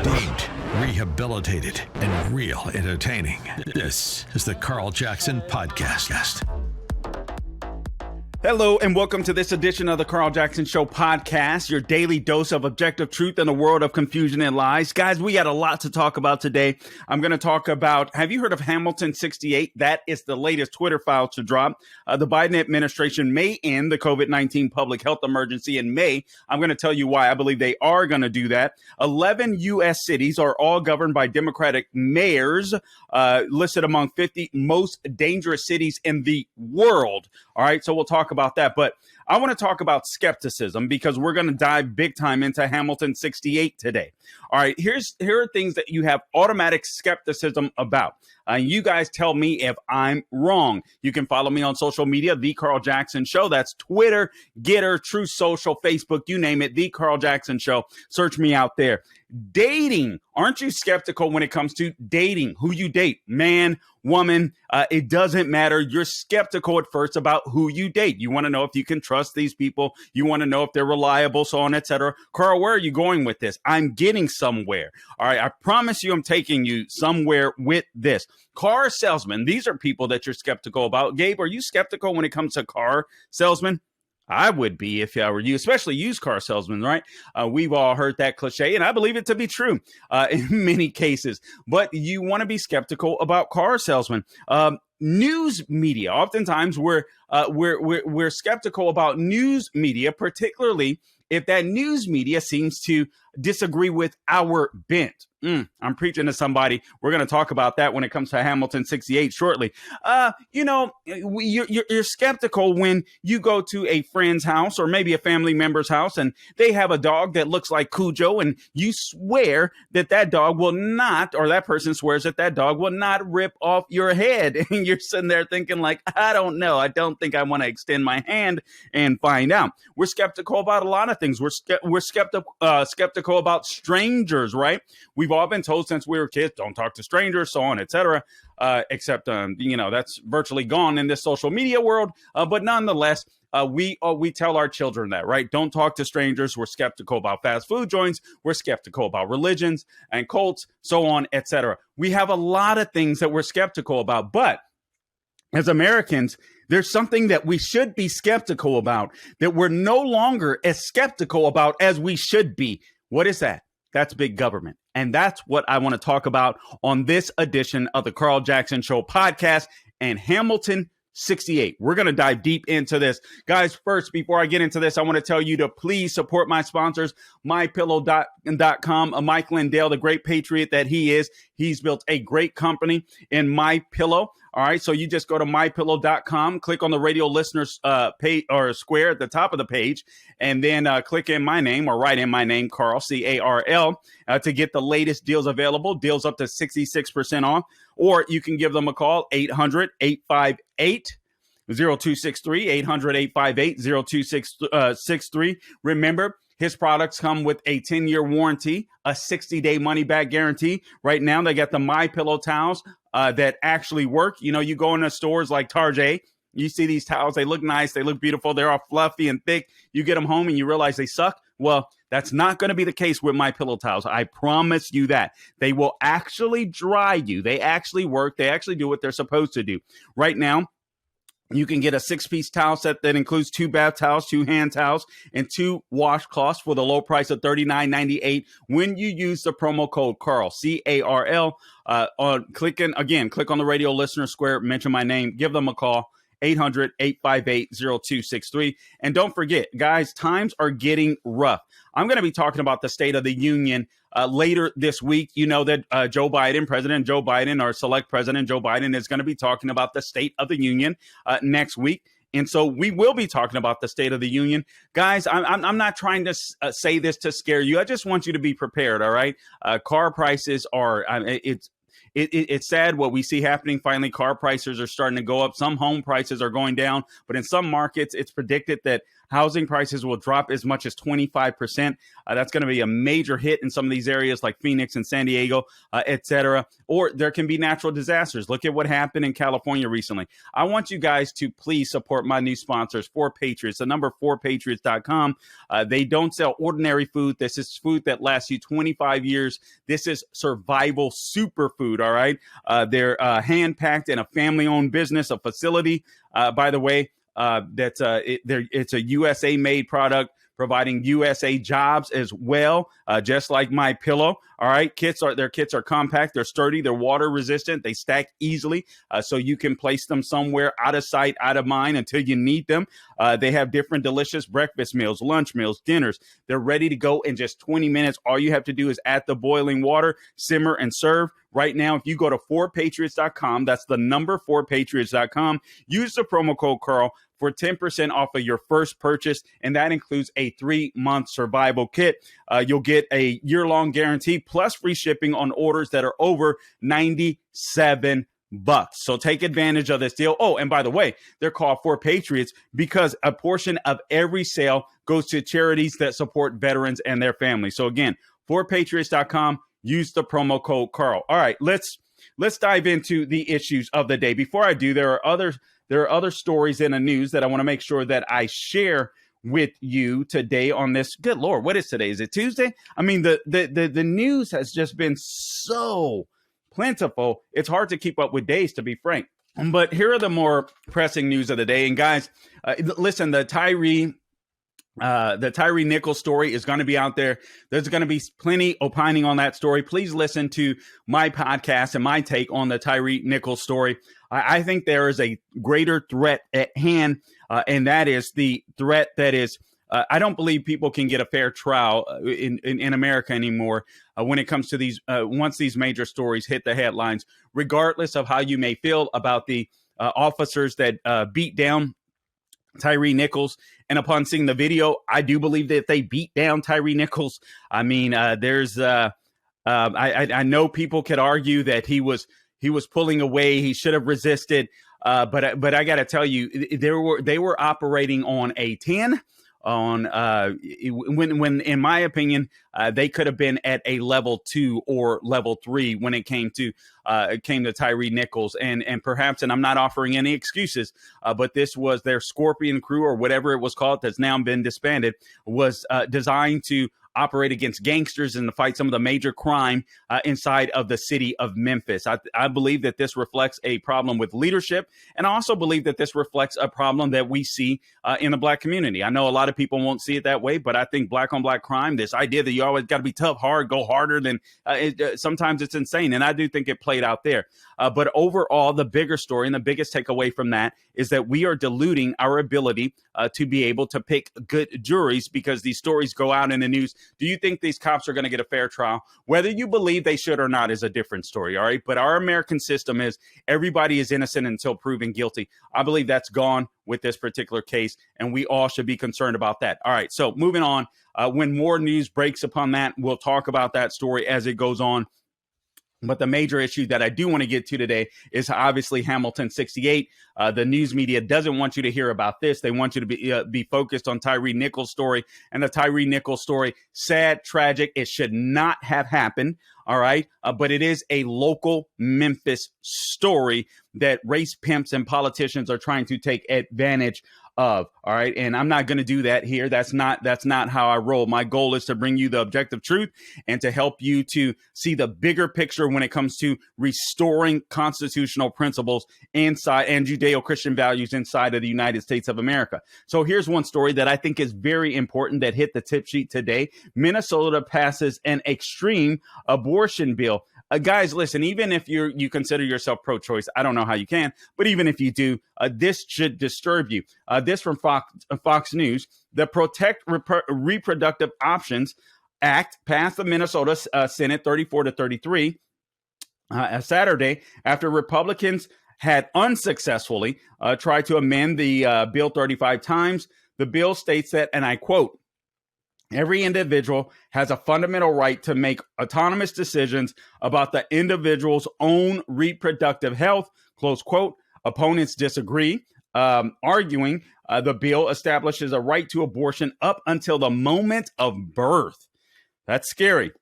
Deeped, rehabilitated, and real entertaining. This is the Carl Jackson Podcast. Hello and welcome to this edition of the Carl Jackson Show podcast, your daily dose of objective truth in a world of confusion and lies. Guys, we got a lot to talk about today. I'm going to talk about, have you heard of Hamilton 68? That is the latest Twitter file to drop. The Biden administration may end the COVID-19 public health emergency in May. I'm going to tell you why I believe they are going to do that. 11 U.S. cities are all governed by Democratic mayors, listed among 50 most dangerous cities in the world. All right, so we'll talk about that. But I want to talk about skepticism because we're going to dive big time into Hamilton 68 today. All right, here are things that you have automatic skepticism about. You guys tell me if I'm wrong. You can follow me on social media, The Carl Jackson Show. That's Twitter, Getter, True Social, Facebook, you name it, The Carl Jackson Show. Search me out there. Dating. Aren't you skeptical when it comes to dating? Who you date, man, woman, it doesn't matter. You're skeptical at first about who you date. You want to know if you can trust these people. You want to know if they're reliable, so on, etc. Carl, where are you going with this? I'm getting somewhere. All right, I promise you I'm taking you somewhere with this. Car salesmen, these are people that you're skeptical about. Gabe, are you skeptical when it comes to car salesmen? I would be if I were you, especially used car salesmen, right? We've all heard that cliche, and I believe it to be true in many cases. But you want to be skeptical about car salesmen. News media. Oftentimes, we're skeptical about news media, particularly if that news media seems to disagree with our bent. I'm preaching to somebody. We're going to talk about that when it comes to Hamilton 68 shortly. You're skeptical when you go to a friend's house or maybe a family member's house and they have a dog that looks like Cujo, and you swear that dog will not, or that person swears that dog will not rip off your head. And you're sitting there thinking like, I don't know. I don't think I want to extend my hand and find out. We're skeptical about a lot of things. We're skeptical about strangers, right? We've all been told since we were kids, don't talk to strangers, so on, etc. Except, that's virtually gone in this social media world. But nonetheless, we tell our children that, right? Don't talk to strangers. We're skeptical about fast food joints. We're skeptical about religions and cults, so on, etc. We have a lot of things that we're skeptical about. But as Americans, there's something that we should be skeptical about that we're no longer as skeptical about as we should be. What is that? That's big government. And that's what I want to talk about on this edition of the Carl Jackson Show podcast and Hamilton 68. We're going to dive deep into this. Guys, first, before I get into this, I want to tell you to please support my sponsors, MyPillow.com. Mike Lindell, the great patriot that he is, he's built a great company in MyPillow. All right, so you just go to mypillow.com, click on the radio listeners page or square at the top of the page, and then click in my name or write in my name, Carl, C-A-R-L, to get the latest deals available, deals up to 66% off, or you can give them a call, 800-858-0263, 800-858-0263. Remember, his products come with a 10-year warranty, a 60-day money-back guarantee. Right now, they got the MyPillow towels that actually work. You know, you go into stores like Target, you see these towels, they look nice, they look beautiful, they're all fluffy and thick. You get them home and you realize they suck. Well, that's not going to be the case with MyPillow towels. I promise you that. They will actually dry you. They actually work. They actually do what they're supposed to do. Right now, you can get a 6-piece towel set that includes 2 bath towels, 2 hand towels, and 2 washcloths for the low price of $39.98 when you use the promo code Carl, C-A-R-L. Click on the radio listener square, mention my name, give them a call, 800-858-0263. And don't forget, guys, times are getting rough. I'm going to be talking about the State of the Union later this week. You know that President Joe Biden, our select President Joe Biden, is going to be talking about the State of the Union next week. And so we will be talking about the State of the Union. Guys, I'm not trying to say this to scare you. I just want you to be prepared, all right? Car prices are, it's sad what we see happening. Finally, car prices are starting to go up. Some home prices are going down. But in some markets, it's predicted that Housing prices will drop as much as 25%. That's going to be a major hit in some of these areas like Phoenix and San Diego, etc. Or there can be natural disasters. Look at what happened in California recently. I want you guys to please support my new sponsors, 4Patriots, the number 4Patriots.com. They don't sell ordinary food. This is food that lasts you 25 years. This is survival superfood, all right? They're hand-packed in a family-owned business, a facility, by the way. It's a USA-made product, providing USA jobs as well, just like My Pillow. All right, their kits are compact, they're sturdy, they're water resistant, they stack easily, so you can place them somewhere out of sight, out of mind until you need them. They have different delicious breakfast meals, lunch meals, dinners. They're ready to go in just 20 minutes. All you have to do is add the boiling water, simmer, and serve. Right now, if you go to 4patriots.com, that's the number 4patriots.com, use the promo code Carl for 10% off of your first purchase, and that includes a 3-month survival kit. You'll get a year-long guarantee plus free shipping on orders that are over $97. So take advantage of this deal. Oh, and by the way, they're called 4Patriots because a portion of every sale goes to charities that support veterans and their families. So again, 4patriots.com, use the promo code Carl. All right, let's dive into the issues of the day. Before I do, there are other stories in the news that I want to make sure that I share with you today on this. Good Lord, what is today? Is it Tuesday? I mean, the news has just been so plentiful. It's hard to keep up with days, to be frank. But here are the more pressing news of the day. And guys, listen, the Tyree Nichols story is going to be out there. There's going to be plenty opining on that story. Please listen to my podcast and my take on the Tyree Nichols story. I think there is a greater threat at hand, and that is the threat that is, I don't believe people can get a fair trial in America anymore when it comes to these, once these major stories hit the headlines, regardless of how you may feel about the officers that beat down Tyree Nichols. And upon seeing the video, I do believe that they beat down Tyree Nichols. I mean, I know people could argue that he was pulling away, he should have resisted. But I got to tell you, they were operating on a 10. When in my opinion, they could have been at a level 2 or level 3 when it came to Tyree Nichols, and perhaps, and I'm not offering any excuses, but this was their Scorpion crew or whatever it was called that's now been disbanded, was designed to operate against gangsters and to fight some of the major crime inside of the city of Memphis. I believe that this reflects a problem with leadership, and I also believe that this reflects a problem that we see in the black community. I know a lot of people won't see it that way, but I think black on black crime, this idea that you always got to be tough, hard, go harder than sometimes it's insane. And I do think it played out there. But overall, the bigger story and the biggest takeaway from that is that we are diluting our ability to be able to pick good juries because these stories go out in the news. Do you think these cops are going to get a fair trial? Whether you believe they should or not is a different story, all right? But our American system is everybody is innocent until proven guilty. I believe that's gone with this particular case, and we all should be concerned about that. All right, so moving on. When more news breaks upon that, we'll talk about that story as it goes on. But the major issue that I do want to get to today is obviously Hamilton 68. The news media doesn't want you to hear about this. They want you to be focused on Tyree Nichols' story. And the Tyree Nichols story, sad, tragic. It should not have happened. All right. But it is a local Memphis story that race pimps and politicians are trying to take advantage of. All right. And I'm not going to do that here. That's not how I roll. My goal is to bring you the objective truth and to help you to see the bigger picture when it comes to restoring constitutional principles inside and Judeo-Christian values inside of the United States of America. So here's one story that I think is very important that hit the tip sheet today. Minnesota passes an extreme abortion bill. Guys, listen, even if you consider yourself pro-choice, I don't know how you can, but even if you do, this should disturb you. This from Fox News, the Protect Reproductive Options Act passed the Minnesota Senate 34-33 Saturday after Republicans had unsuccessfully tried to amend the bill 35 times. The bill states that, and I quote, "Every individual has a fundamental right to make autonomous decisions about the individual's own reproductive health," close quote. Opponents disagree. arguing the bill establishes a right to abortion up until the moment of birth. That's scary.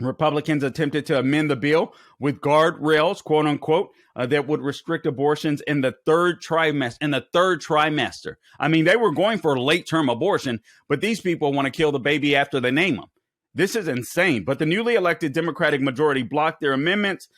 Republicans attempted to amend the bill with guardrails, quote unquote, that would restrict abortions in the third trimester. I mean, they were going for late term abortion, but these people want to kill the baby after they name them. This is insane. But the newly elected Democratic majority blocked their amendments.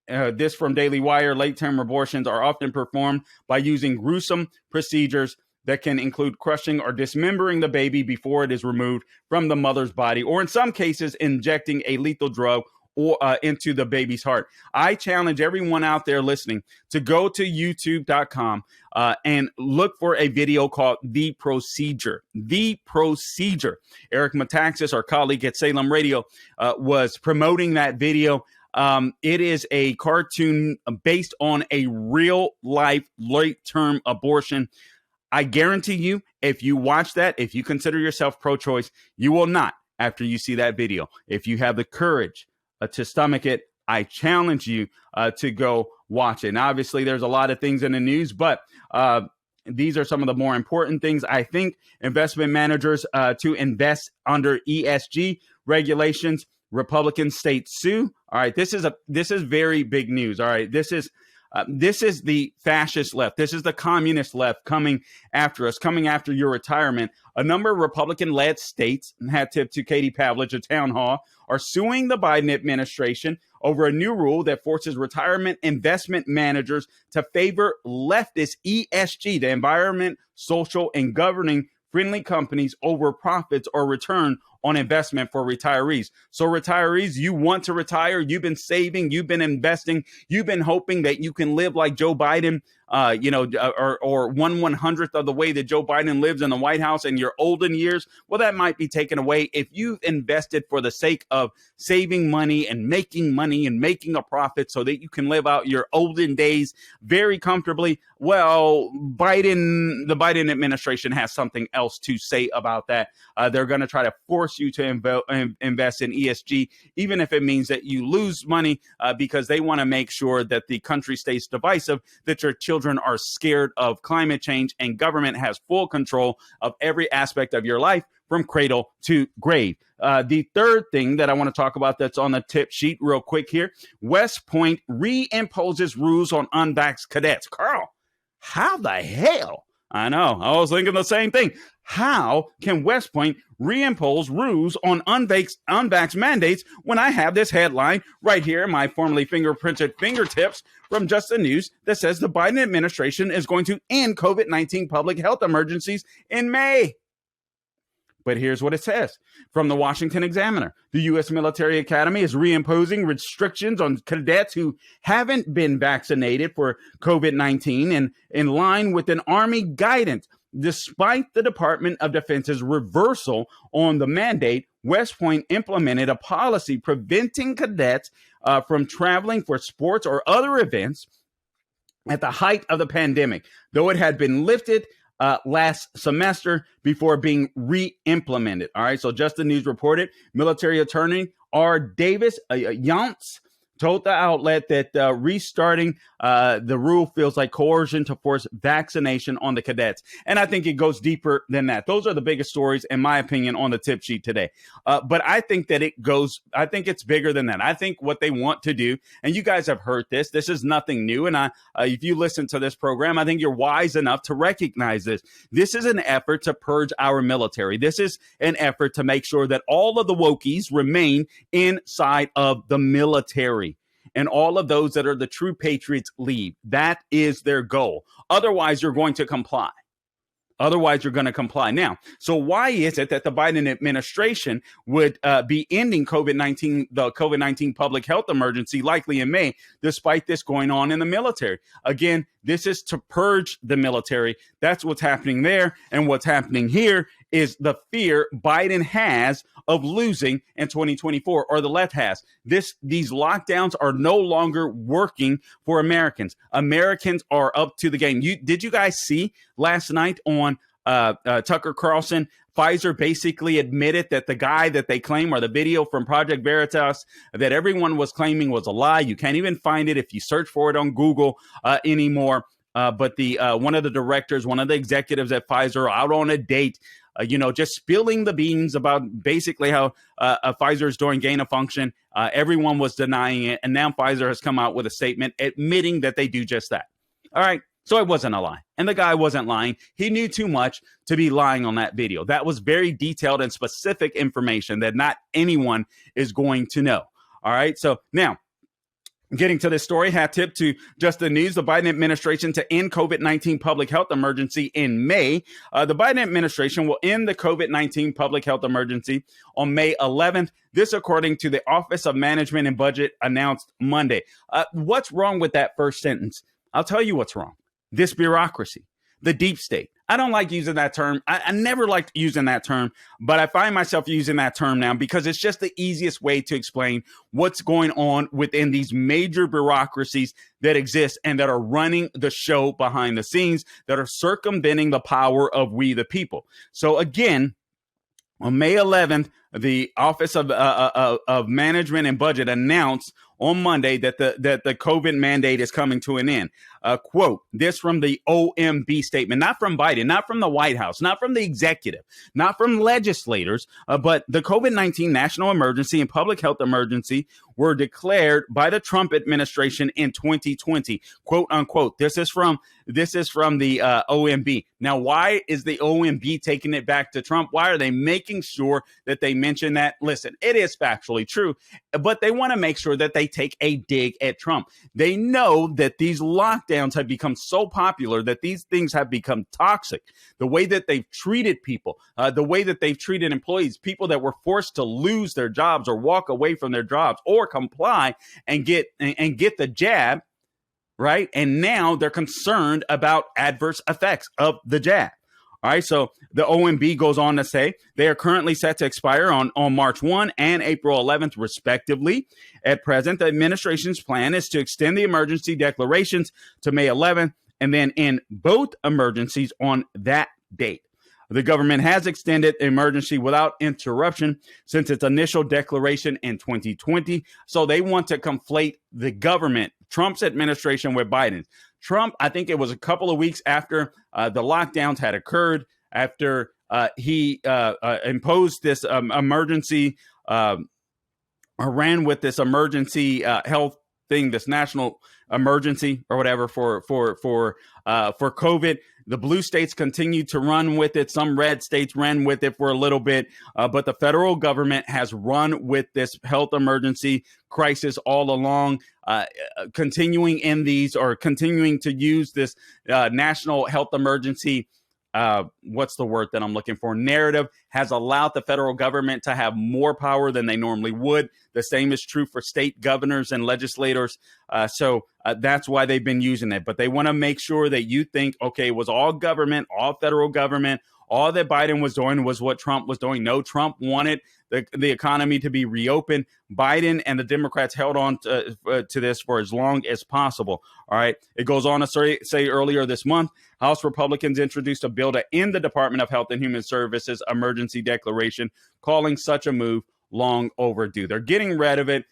This from Daily Wire. Late term abortions are often performed by using gruesome procedures that can include crushing or dismembering the baby before it is removed from the mother's body, or in some cases, injecting a lethal drug or into the baby's heart. I challenge everyone out there listening to go to youtube.com and look for a video called The Procedure. The Procedure. Eric Metaxas, our colleague at Salem Radio, was promoting that video. It is a cartoon based on a real life late term abortion. I guarantee you, if you watch that, if you consider yourself pro-choice, you will not after you see that video. If you have the courage to stomach it, I challenge you to go watch it. And obviously, there's a lot of things in the news, but these are some of the more important things. I think investment managers to invest under ESG regulations. Republican states sue. All right, this is very big news. All right, this is the fascist left. This is the communist left coming after us, coming after your retirement. A number of Republican-led states, hat tip to Katie Pavlich at Town Hall, are suing the Biden administration over a new rule that forces retirement investment managers to favor leftist ESG, the environment, social, and governing friendly companies over profits or return on investment for retirees. So retirees, you want to retire, you've been saving, you've been investing, you've been hoping that you can live like Joe Biden, or 1/100th of the way that Joe Biden lives in the White House in your olden years. Well, that might be taken away if you've invested for the sake of saving money and making a profit so that you can live out your olden days very comfortably. Well, the Biden administration has something else to say about that. They're going to try to force you to invest in ESG, even if it means that you lose money, because they want to make sure that the country stays divisive, that your children are scared of climate change, and government has full control of every aspect of your life from cradle to grave. The third thing that I want to talk about that's on the tip sheet real quick here, West Point reimposes rules on unvaxxed cadets. Carl, how the hell? I know. I was thinking the same thing. How can West Point reimpose rules on unvaxxed mandates when I have this headline right here in my formerly fingerprinted fingertips from Just the News that says the Biden administration is going to end COVID-19 public health emergencies in May? But here's what it says from the Washington Examiner. The U.S. Military Academy is reimposing restrictions on cadets who haven't been vaccinated for COVID-19 and in line with an Army guidance. Despite the Department of Defense's reversal on the mandate, West Point implemented a policy preventing cadets from traveling for sports or other events at the height of the pandemic, though it had been lifted last semester before being re-implemented. All right, so Just the News reported military attorney R. Davis Yance told the outlet that restarting the rule feels like coercion to force vaccination on the cadets. And I think it goes deeper than that. Those are the biggest stories, in my opinion, on the tip sheet today. But I think that I think it's bigger than that. I think what they want to do, and you guys have heard this is nothing new. And if you listen to this program, I think you're wise enough to recognize this. This is an effort to purge our military. This is an effort to make sure that all of the wokies remain inside of the military. And all of those that are the true patriots leave. That is their goal. Otherwise, you're going to comply. Now, so why is it that the Biden administration would be ending the COVID-19 public health emergency likely in May, despite this going on in the military? Again, this is to purge the military. That's what's happening there. And what's happening here is the fear Biden has of losing in 2024, or the left has. These lockdowns are no longer working for Americans. Americans are up to the game. Did you guys see last night on Tucker Carlson? Pfizer basically admitted that the guy that they claim, or the video from Project Veritas that everyone was claiming was a lie. You can't even find it if you search for it on Google anymore. but the one of the directors, one of the executives at Pfizer, out on a date, just spilling the beans about basically how Pfizer is doing gain of function. Everyone was denying it, and now Pfizer has come out with a statement admitting that they do just that. All right. So it wasn't a lie. And the guy wasn't lying. He knew too much to be lying on that video. That was very detailed and specific information that not anyone is going to know. All right. So now, getting to this story, hat tip to Just the News, the Biden administration to end COVID-19 public health emergency in May. The Biden administration will end the COVID-19 public health emergency on May 11th. This, according to the Office of Management and Budget, announced Monday. What's wrong with that first sentence? I'll tell you what's wrong. This bureaucracy, the deep state. I don't like using that term. I never liked using that term, but I find myself using that term now because it's just the easiest way to explain what's going on within these major bureaucracies that exist and that are running the show behind the scenes, that are circumventing the power of we the people. So again, on May 11th, the Office of Management and Budget announced on Monday that the COVID mandate is coming to an end. Quote, this from the OMB statement, not from Biden, not from the White House, not from the executive, not from legislators, but the COVID-19 national emergency and public health emergency were declared by the Trump administration in 2020, quote unquote. This is from the OMB. Now, why is the OMB taking it back to Trump? Why are they making sure that they mention that? Listen, it is factually true, but they want to make sure that they take a dig at Trump. They know that these lockdowns have become so popular, that these things have become toxic. The way that they've treated people, the way that they've treated employees, people that were forced to lose their jobs or walk away from their jobs or comply and get the jab, right? And now they're concerned about adverse effects of the jab. All right, so the OMB goes on to say they are currently set to expire on March 1 and April 11th, respectively. At present, the administration's plan is to extend the emergency declarations to May 11th and then end both emergencies on that date. The government has extended the emergency without interruption since its initial declaration in 2020. So they want to conflate the government, Trump's administration, with Biden's. Trump, I think it was a couple of weeks after the lockdowns had occurred, after he imposed this emergency or ran with this emergency health thing, this national emergency or whatever for COVID. The blue states continued to run with it. Some red states ran with it for a little bit, but the federal government has run with this health emergency crisis all along, continuing to use this national health emergency. What's the word that I'm looking for? Narrative has allowed the federal government to have more power than they normally would. The same is true for state governors and legislators. So that's why they've been using it. But they want to make sure that you think, okay, it was all government, all federal government. All that Biden was doing was what Trump was doing. No, Trump wanted the economy to be reopened. Biden and the Democrats held on to this for as long as possible. All right. It goes on to say earlier this month, House Republicans introduced a bill to end the Department of Health and Human Services emergency declaration, calling such a move long overdue. They're getting rid of it.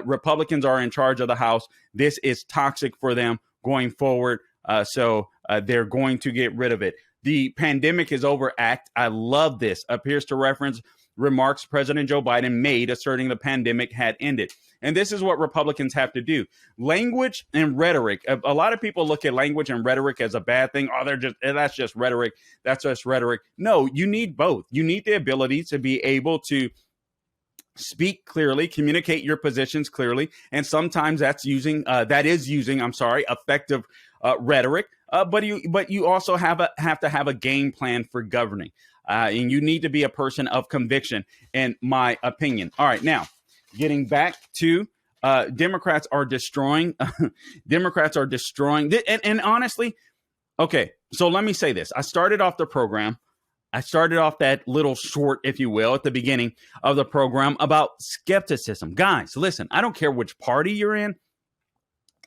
Republicans are in charge of the House. This is toxic for them going forward. So they're going to get rid of it. The Pandemic is Over Act, I love this, appears to reference remarks President Joe Biden made asserting the pandemic had ended. And this is what Republicans have to do. Language and rhetoric. A lot of people look at language and rhetoric as a bad thing. Oh, that's just rhetoric. That's just rhetoric. No, you need both. You need the ability to be able to speak clearly, communicate your positions clearly, and sometimes that is using effective rhetoric. But you also have to have a game plan for governing, and you need to be a person of conviction, in my opinion. All right, now getting back to Democrats are destroying. And honestly, okay. So let me say this: I started off that little short, if you will, at the beginning of the program about skepticism. Guys, listen, I don't care which party you're in.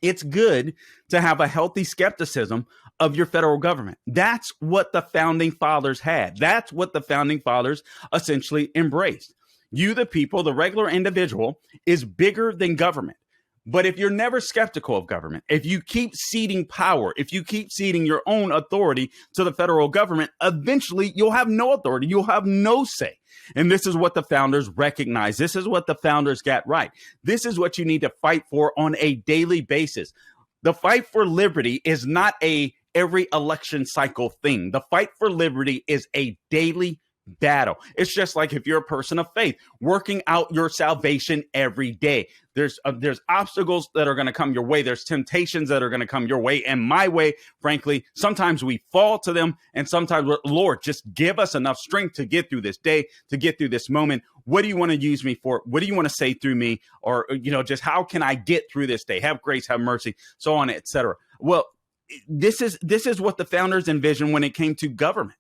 It's good to have a healthy skepticism of your federal government. That's what the founding fathers had. That's what the founding fathers essentially embraced. You, the people, the regular individual, is bigger than government. But if you're never skeptical of government, if you keep ceding power, if you keep ceding your own authority to the federal government, eventually you'll have no authority. You'll have no say. And this is what the founders recognized. This is what the founders got right. This is what you need to fight for on a daily basis. The fight for liberty is not a every election cycle thing. The fight for liberty is a daily battle. It's just like if you're a person of faith, working out your salvation every day. There's obstacles that are going to come your way. There's temptations that are going to come your way and my way. Frankly, sometimes we fall to them, and sometimes, Lord, just give us enough strength to get through this day, to get through this moment. What do you want to use me for? What do you want to say through me? Or, just how can I get through this day? Have grace, have mercy, so on, etc. Well, this is what the founders envisioned when it came to government.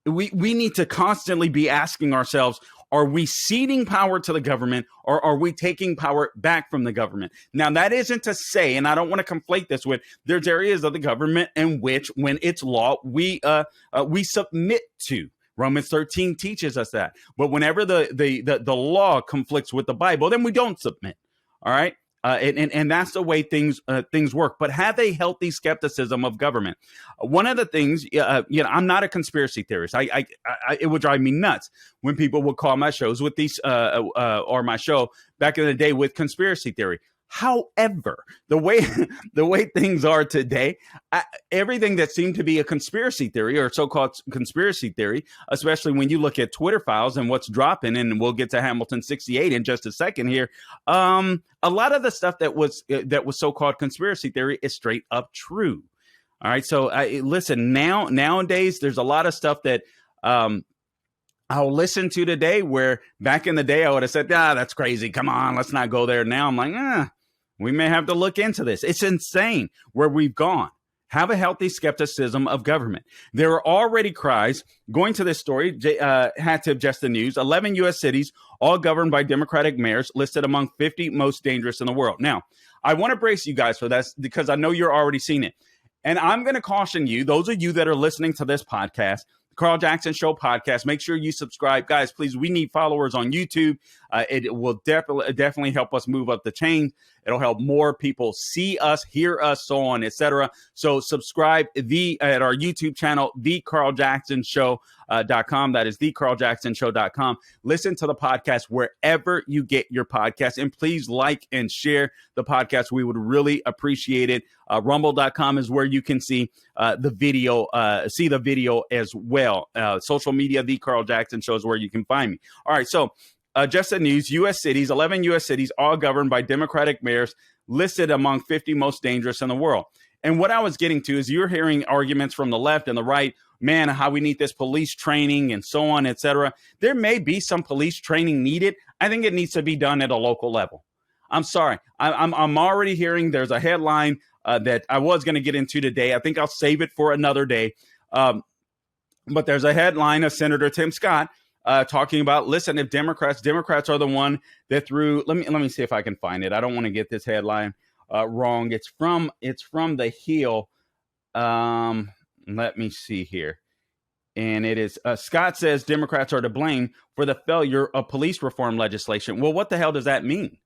We need to constantly be asking ourselves, are we ceding power to the government, or are we taking power back from the government? Now, that isn't to say, and I don't want to conflate this with, there's areas of the government in which, when it's law, we submit to. Romans 13 teaches us that. But whenever the law conflicts with the Bible, then we don't submit. All right. And that's the way things work. But have a healthy skepticism of government. One of the things, I'm not a conspiracy theorist. It would drive me nuts when people would call my shows with these or my show back in the day with conspiracy theory. However, the way things are today, everything that seemed to be a conspiracy theory or so-called conspiracy theory, especially when you look at Twitter files and what's dropping, and we'll get to Hamilton 68 in just a second here. A lot of the stuff that was so-called conspiracy theory is straight up true. All right. So listen, nowadays, there's a lot of stuff that I'll listen to today where back in the day I would have said, that's crazy. Come on, let's not go there. Now I'm like, we may have to look into this. It's insane where we've gone. Have a healthy skepticism of government. There are already cries. Going to this story, had to just the news. 11 U.S. cities, all governed by Democratic mayors, listed among 50 most dangerous in the world. Now, I want to brace you guys for that because I know you're already seeing it. And I'm going to caution you, those of you that are listening to this podcast, Carl Jackson Show podcast. Make sure you subscribe. Guys, please, we need followers on YouTube. It will definitely help us move up the chain. It'll help more people see us, hear us, so on, etc. So subscribe at our YouTube channel, thecarljacksonshow.com. That is thecarljacksonshow.com. Listen to the podcast wherever you get your podcast. And please like and share the podcast. We would really appreciate it. Rumble.com is where you can see the video as well. Social media, The Carl Jackson Show is where you can find me. All right, so just the news, 11 U.S. cities, all governed by Democratic mayors, listed among 50 most dangerous in the world. And what I was getting to is you're hearing arguments from the left and the right, man, how we need this police training and so on, etc. There may be some police training needed. I think it needs to be done at a local level. I'm sorry. I'm already hearing there's a headline that I was going to get into today. I think I'll save it for another day. But there's a headline of Senator Tim Scott talking about, listen, if Democrats are the one that threw, let me see if I can find it. I don't want to get this headline wrong. It's from the Hill. Let me see here. And it is Scott says Democrats are to blame for the failure of police reform legislation. Well, what the hell does that mean?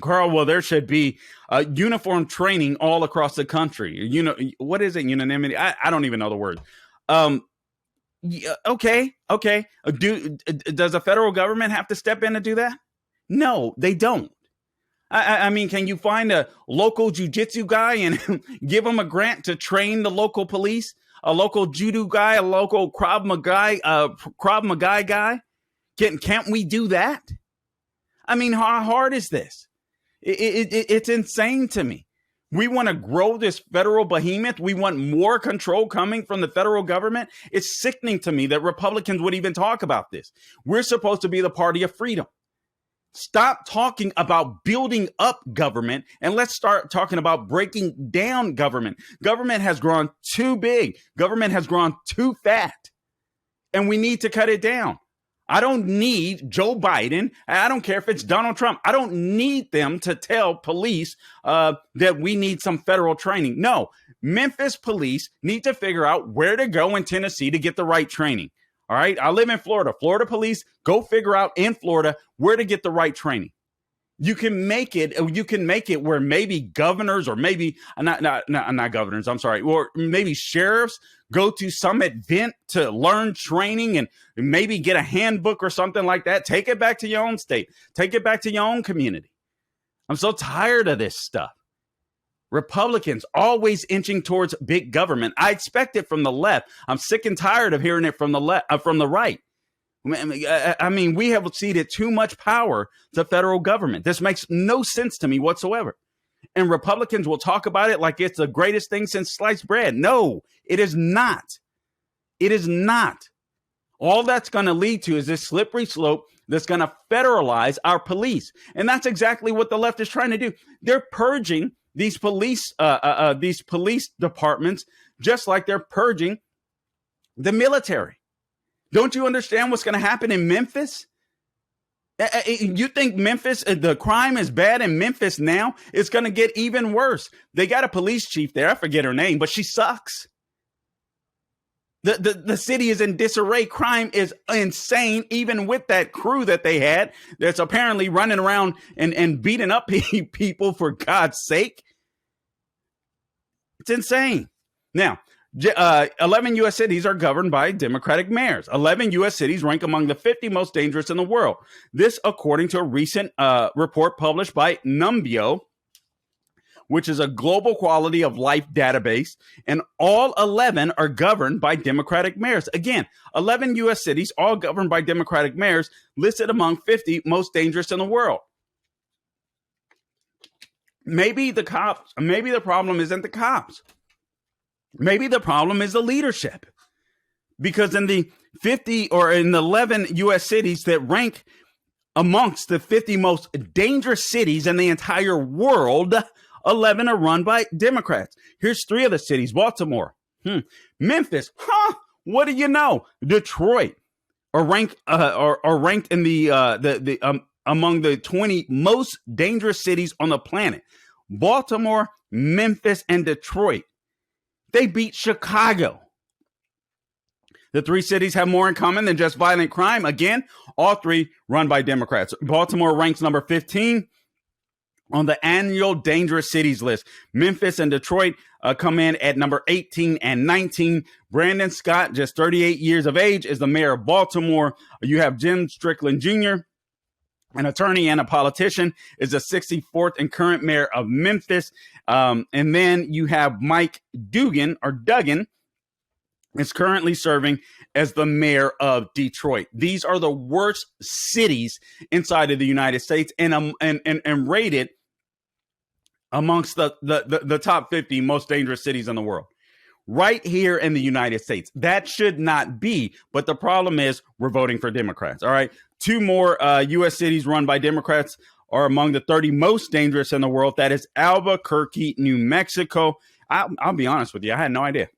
Carl, well, there should be uniform training all across the country. What is it? Unanimity? I don't even know the word. Okay. Does the federal government have to step in to do that? No, they don't. I mean, can you find a local jujitsu guy and give him a grant to train the local police? A local judo guy, a local Krav Maga guy? Can't we do that? I mean, how hard is this? It's insane to me. We want to grow this federal behemoth. We want more control coming from the federal government. It's sickening to me that Republicans would even talk about this. We're supposed to be the party of freedom. Stop talking about building up government and let's start talking about breaking down government. Government has grown too big. Government has grown too fat. And we need to cut it down. I don't need Joe Biden. I don't care if it's Donald Trump. I don't need them to tell police that we need some federal training. No, Memphis police need to figure out where to go in Tennessee to get the right training. All right. I live in Florida. Florida police, go figure out in Florida where to get the right training. You can make it where maybe governors or maybe not governors, I'm sorry, or maybe sheriffs go to some event to learn training and maybe get a handbook or something like that. Take it back to your own state. Take it back to your own community. I'm so tired of this stuff. Republicans always inching towards big government. I expect it from the left. I'm sick and tired of hearing it from the left, from the right. I mean, we have ceded too much power to federal government. This makes no sense to me whatsoever. And Republicans will talk about it like it's the greatest thing since sliced bread. No, it is not. It is not. All that's going to lead to is this slippery slope that's going to federalize our police. And that's exactly what the left is trying to do. They're purging these police departments just like they're purging the military. Don't you understand what's going to happen in Memphis? You think Memphis, the crime is bad in Memphis now? It's going to get even worse. They got a police chief there. I forget her name, but she sucks. The city is in disarray. Crime is insane, even with that crew that they had that's apparently running around and beating up people, for God's sake. It's insane. Now, 11 U.S. cities are governed by Democratic mayors. 11 U.S. cities rank among the 50 most dangerous in the world. This, according to a recent report published by Numbeo, which is a global quality of life database, and all 11 are governed by Democratic mayors. Again, 11 U.S. cities, all governed by Democratic mayors, listed among 50 most dangerous in the world. Maybe the problem isn't the cops. Maybe the problem is the leadership, because in the 50 or in the 11 U.S. cities that rank amongst the 50 most dangerous cities in the entire world, 11 are run by Democrats. Here's 3 of the cities: Baltimore, Memphis, what do you know? Detroit are ranked in the among the 20 most dangerous cities on the planet. Baltimore, Memphis, and Detroit. They beat Chicago. The 3 cities have more in common than just violent crime. Again, all 3 run by Democrats. Baltimore ranks number 15 on the annual dangerous cities list. Memphis and Detroit come in at number 18 and 19. Brandon Scott, just 38 years of age, is the mayor of Baltimore. You have Jim Strickland Jr., an attorney and a politician, is the 64th and current mayor of Memphis. And then you have Mike Duggan, is currently serving as the mayor of Detroit. These are the worst cities inside of the United States, and rated amongst the top 50 most dangerous cities in the world. Right here in the United States. That should not be. But the problem is we're voting for Democrats. All right. 2 more U.S. cities run by Democrats are among the 30 most dangerous in the world. That is Albuquerque, New Mexico. I'll be honest with you. I had no idea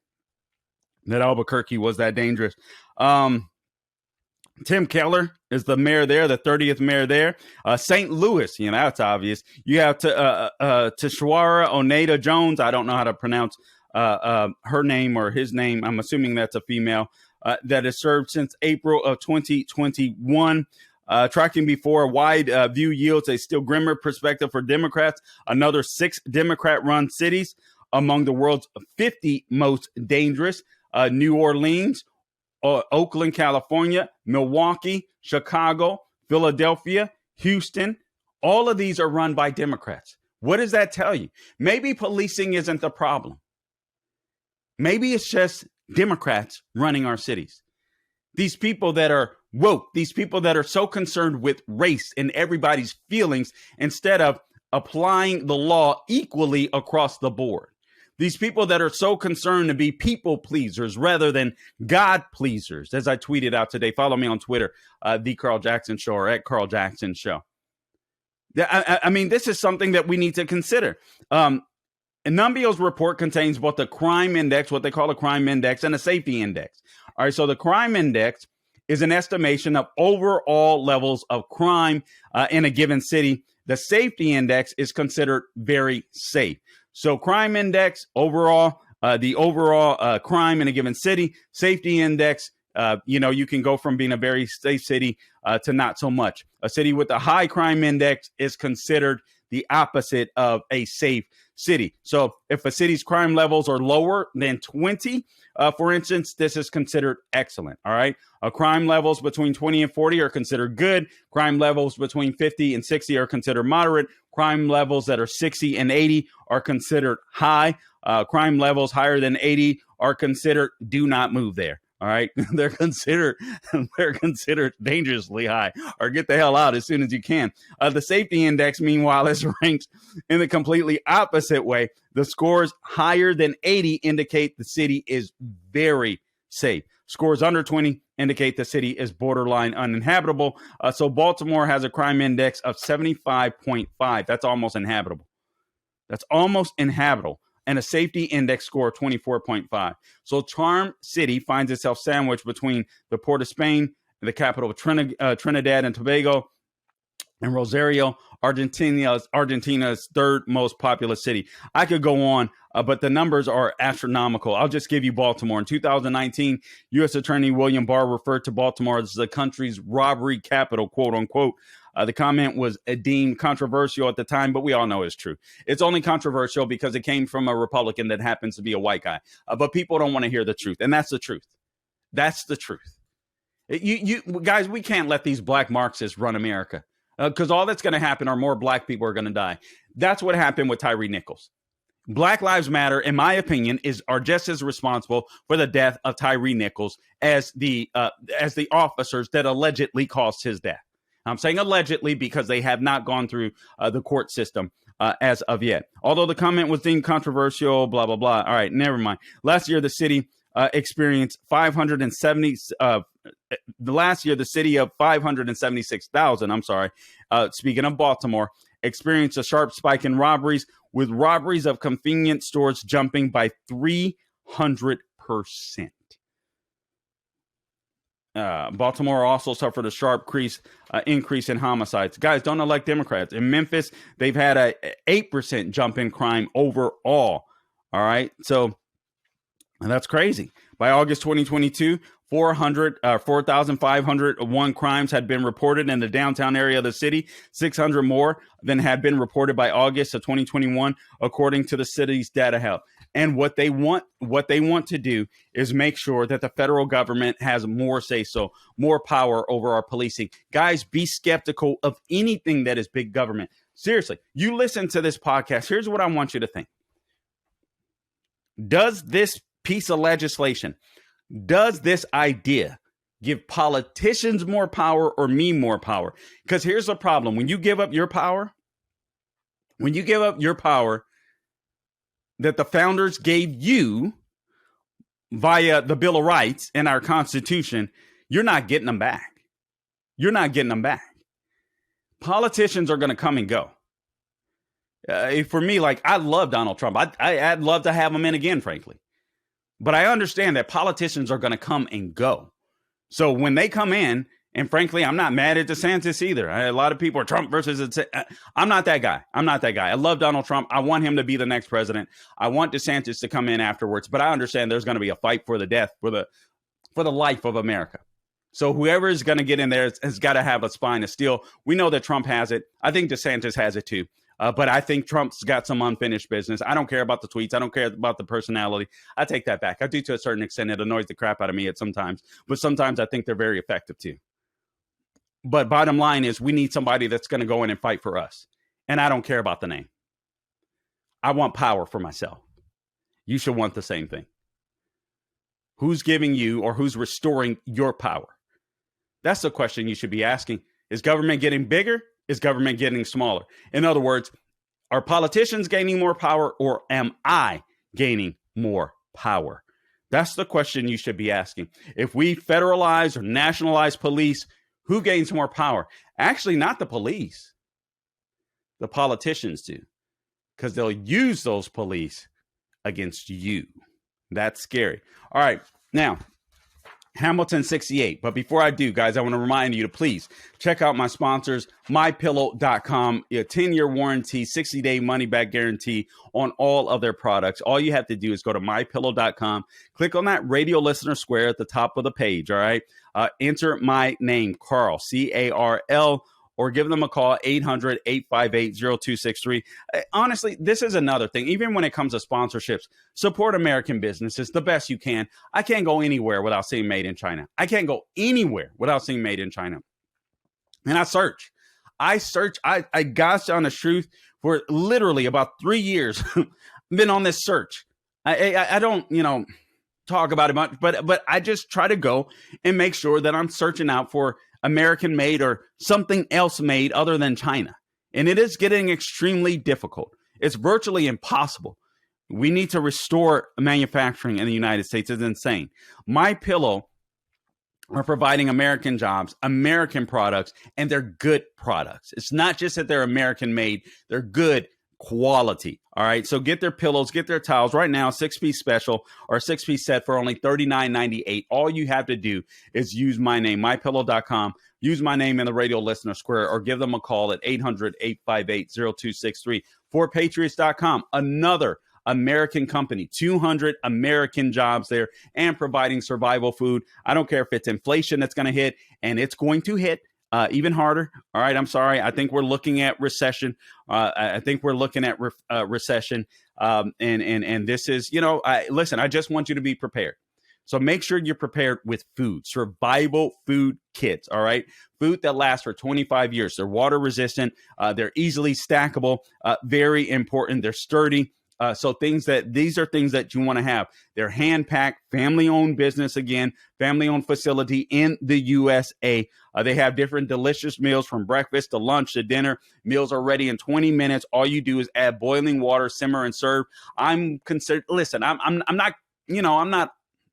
that Albuquerque was that dangerous. Tim Keller is the mayor there, the 30th mayor there. St. Louis, that's obvious. You have Tashwara Oneida Jones. I don't know how to pronounce her name or his name. I'm assuming that's a female that has served since April of 2021. Tracking before, wide view yields a still grimmer perspective for Democrats. Another 6 Democrat-run cities among the world's 50 most dangerous: New Orleans, Oakland, California, Milwaukee, Chicago, Philadelphia, Houston. All of these are run by Democrats. What does that tell you? Maybe policing isn't the problem. Maybe it's just Democrats running our cities. These people that are woke, these people that are so concerned with race and everybody's feelings instead of applying the law equally across the board. These people that are so concerned to be people pleasers rather than God pleasers. As I tweeted out today, follow me on Twitter, The Carl Jackson Show, or at Carl Jackson Show. I mean, this is something that we need to consider. And Numbeo's report contains both the crime index, what they call a crime index, and a safety index. All right, so the crime index is an estimation of overall levels of crime in a given city. The safety index is considered very safe. So crime index, overall, the overall crime in a given city. Safety index, You can go from being a very safe city to not so much. A city with a high crime index is considered the opposite of a safe city. So if a city's crime levels are lower than 20, for instance, this is considered excellent. All right. Crime levels between 20 and 40 are considered good. Crime levels between 50 and 60 are considered moderate. Crime levels that are 60 and 80 are considered high. Crime levels higher than 80 are considered do not move there. All right. They're considered dangerously high, or get the hell out as soon as you can. The safety index, meanwhile, is ranked in the completely opposite way. The scores higher than 80 indicate the city is very safe. Scores under 20 indicate the city is borderline uninhabitable. So Baltimore has a crime index of 75.5. That's almost inhabitable. And a safety index score of 24.5. So Charm City finds itself sandwiched between the Port of Spain, the capital of Trinidad and Tobago, and Rosario, Argentina's third most populous city. I could go on, but the numbers are astronomical. I'll just give you Baltimore. In 2019, U.S. Attorney William Barr referred to Baltimore as the country's robbery capital, quote unquote. The comment was deemed controversial at the time, but we all know it's true. It's only controversial because it came from a Republican that happens to be a white guy. But people don't want to hear the truth, and that's the truth. That's the truth. You guys, we can't let these black Marxists run America, because all that's going to happen are more black people are going to die. That's what happened with Tyree Nichols. Black Lives Matter, in my opinion, are just as responsible for the death of Tyree Nichols as the officers that allegedly caused his death. I'm saying allegedly because they have not gone through the court system as of yet. Although the comment was deemed controversial, blah, blah, blah. All right, never mind. Last year, the city experienced 570. The city of 576,000. Speaking of Baltimore, experienced a sharp spike in robberies, with robberies of convenience stores jumping by 300%. Baltimore also suffered a sharp increase in homicides. Guys, don't elect Democrats. In Memphis, they've had a 8% jump in crime overall. All right. So that's crazy. By August 2022, 4,501 crimes had been reported in the downtown area of the city, 600 more than had been reported by August of 2021, according to the city's data hub. And what they want to do is make sure that the federal government has more say-so, more power over our policing. Guys, be skeptical of anything that is big government. Seriously, you listen to this podcast. Here's what I want you to think. Does this piece of legislation, does this idea give politicians more power or me more power? Because here's the problem. When you give up your power, that the founders gave you via the Bill of Rights and our Constitution, you're not getting them back. Politicians are going to come and go. For me, I love Donald Trump. I'd love to have him in again, frankly. But I understand that politicians are going to come and go. So when they come in, and frankly, I'm not mad at DeSantis either. A lot of people are Trump versus. I'm not that guy. I love Donald Trump. I want him to be the next president. I want DeSantis to come in afterwards. But I understand there's going to be a fight for the death, for the life of America. So whoever is going to get in there has got to have a spine of steel. We know that Trump has it. I think DeSantis has it too. But I think Trump's got some unfinished business. I don't care about the tweets. I don't care about the personality. I take that back. I do to a certain extent. It annoys the crap out of me at sometimes. But sometimes I think they're very effective too. But bottom line is we need somebody that's going to go in and fight for us. And I don't care about the name. I want power for myself. You should want the same thing. Who's giving you or who's restoring your power? That's the question you should be asking. Is government getting bigger? Is government getting smaller? In other words, are politicians gaining more power or am I gaining more power? That's the question you should be asking. If we federalize or nationalize police, who gains more power? Actually, not the police. The politicians do, because they'll use those police against you. That's scary. All right. Now, Hamilton 68. But before I do, guys, I want to remind you to please check out my sponsors, mypillow.com, a 10-year warranty, 60-day money-back guarantee on all of their products. All you have to do is go to mypillow.com, click on that radio listener square at the top of the page, all right? Enter my name, Carl, C-A-R-L, or give them a call, 800-858-0263. Honestly, this is another thing. Even when it comes to sponsorships, support American businesses the best you can. I can't go anywhere without seeing made in China. I can't go anywhere without seeing made in China. And I search. I gosh honest truth, for literally about 3 years, I've been on this search. I don't, talk about it much, but I just try to go and make sure that I'm searching out for American made or something else made other than China. And it is getting extremely difficult. It's virtually impossible. We need to restore manufacturing in the United States. It's insane. My Pillow are providing American jobs, American products, and they're good products. It's not just that they're American made, they're good quality. All right. So get their pillows, get their towels right now, 6-piece special or 6-piece set for only $39.98. All you have to do is use my name, mypillow.com, use my name in the radio listener square, or give them a call at 800-858-0263. ForPatriots.com, another American company, 200 American jobs there and providing survival food. I don't care if it's inflation that's going to hit, and it's going to hit even harder. All right. I'm sorry. I think we're looking at recession. And this is, listen, I just want you to be prepared. So make sure you're prepared with food, survival food kits. All right. Food that lasts for 25 years. They're water resistant. They're easily stackable. Very important. They're sturdy. So these are things that you want to have. They're hand packed, family owned business, again, family owned facility in the USA. They have different delicious meals from breakfast to lunch to dinner. Meals are ready in 20 minutes. All you do is add boiling water, simmer and serve. I'm not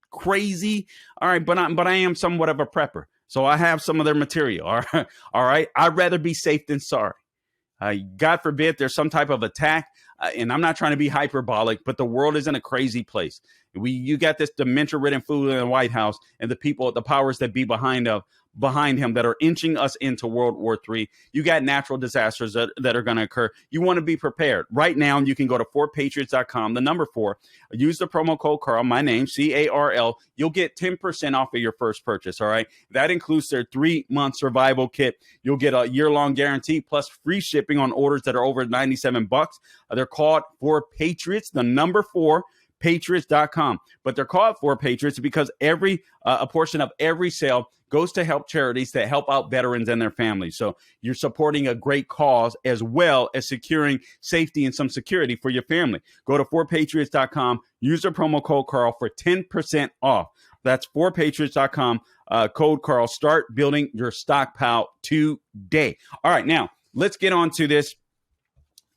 crazy. All right. But I am somewhat of a prepper. So I have some of their material. All right. I'd rather be safe than sorry. God forbid there's some type of attack. And I'm not trying to be hyperbolic, but the world is in a crazy place. You got this dementia-ridden fool in the White House and the powers that be behind him that are inching us into World War III. You got natural disasters that are going to occur. You want to be prepared. Right now, you can go to 4patriots.com, the number 4. Use the promo code Carl, my name, C-A-R-L. You'll get 10% off of your first purchase, all right? That includes their 3-month survival kit. You'll get a year-long guarantee plus free shipping on orders that are over $97. They're called 4 Patriots, the number 4. Patriots.com. But they're called 4 Patriots because a portion of every sale goes to help charities that help out veterans and their families. So you're supporting a great cause as well as securing safety and some security for your family. Go to 4patriots.com, use the promo code Carl for 10% off. That's 4patriots.com, code Carl. Start building your stockpile today. All right, now let's get on to this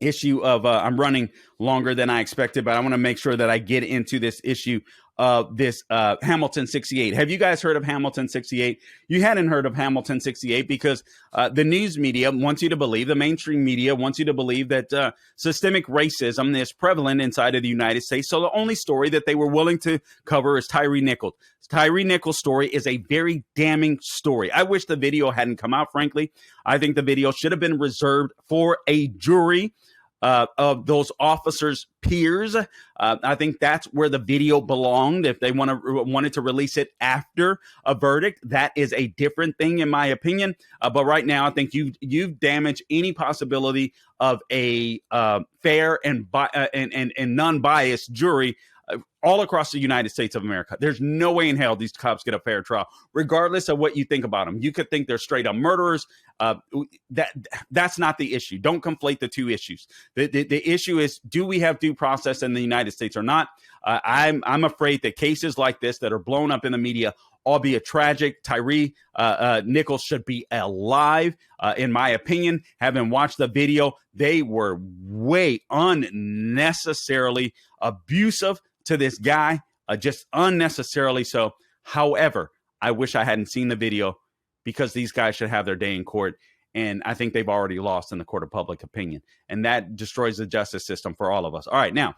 issue of I'm running longer than I expected, but I want to make sure that I get into this issue of this Hamilton 68. Have you guys heard of Hamilton 68? You hadn't heard of Hamilton 68 because the news media wants you to believe, the mainstream media wants you to believe that systemic racism is prevalent inside of the United States. So the only story that they were willing to cover is Tyree Nichols. Tyree Nichols' story is a very damning story. I wish the video hadn't come out, frankly. I think the video should have been reserved for a jury of those officers' peers. I think that's where the video belonged. If they wanted to release it after a verdict, that is a different thing, in my opinion. But right now, I think you've damaged any possibility of a fair and non-biased jury all across the United States of America. There's no way in hell these cops get a fair trial, regardless of what you think about them. You could think they're straight up murderers. That's not the issue. Don't conflate the two issues. The issue is, do we have due process in the United States or not? I'm afraid that cases like this that are blown up in the media, albeit tragic, Tyree Nichols should be alive. In my opinion, having watched the video, they were way unnecessarily abusive to this guy, just unnecessarily so. However, I wish I hadn't seen the video because these guys should have their day in court. And I think they've already lost in the court of public opinion. And that destroys the justice system for all of us. All right, now,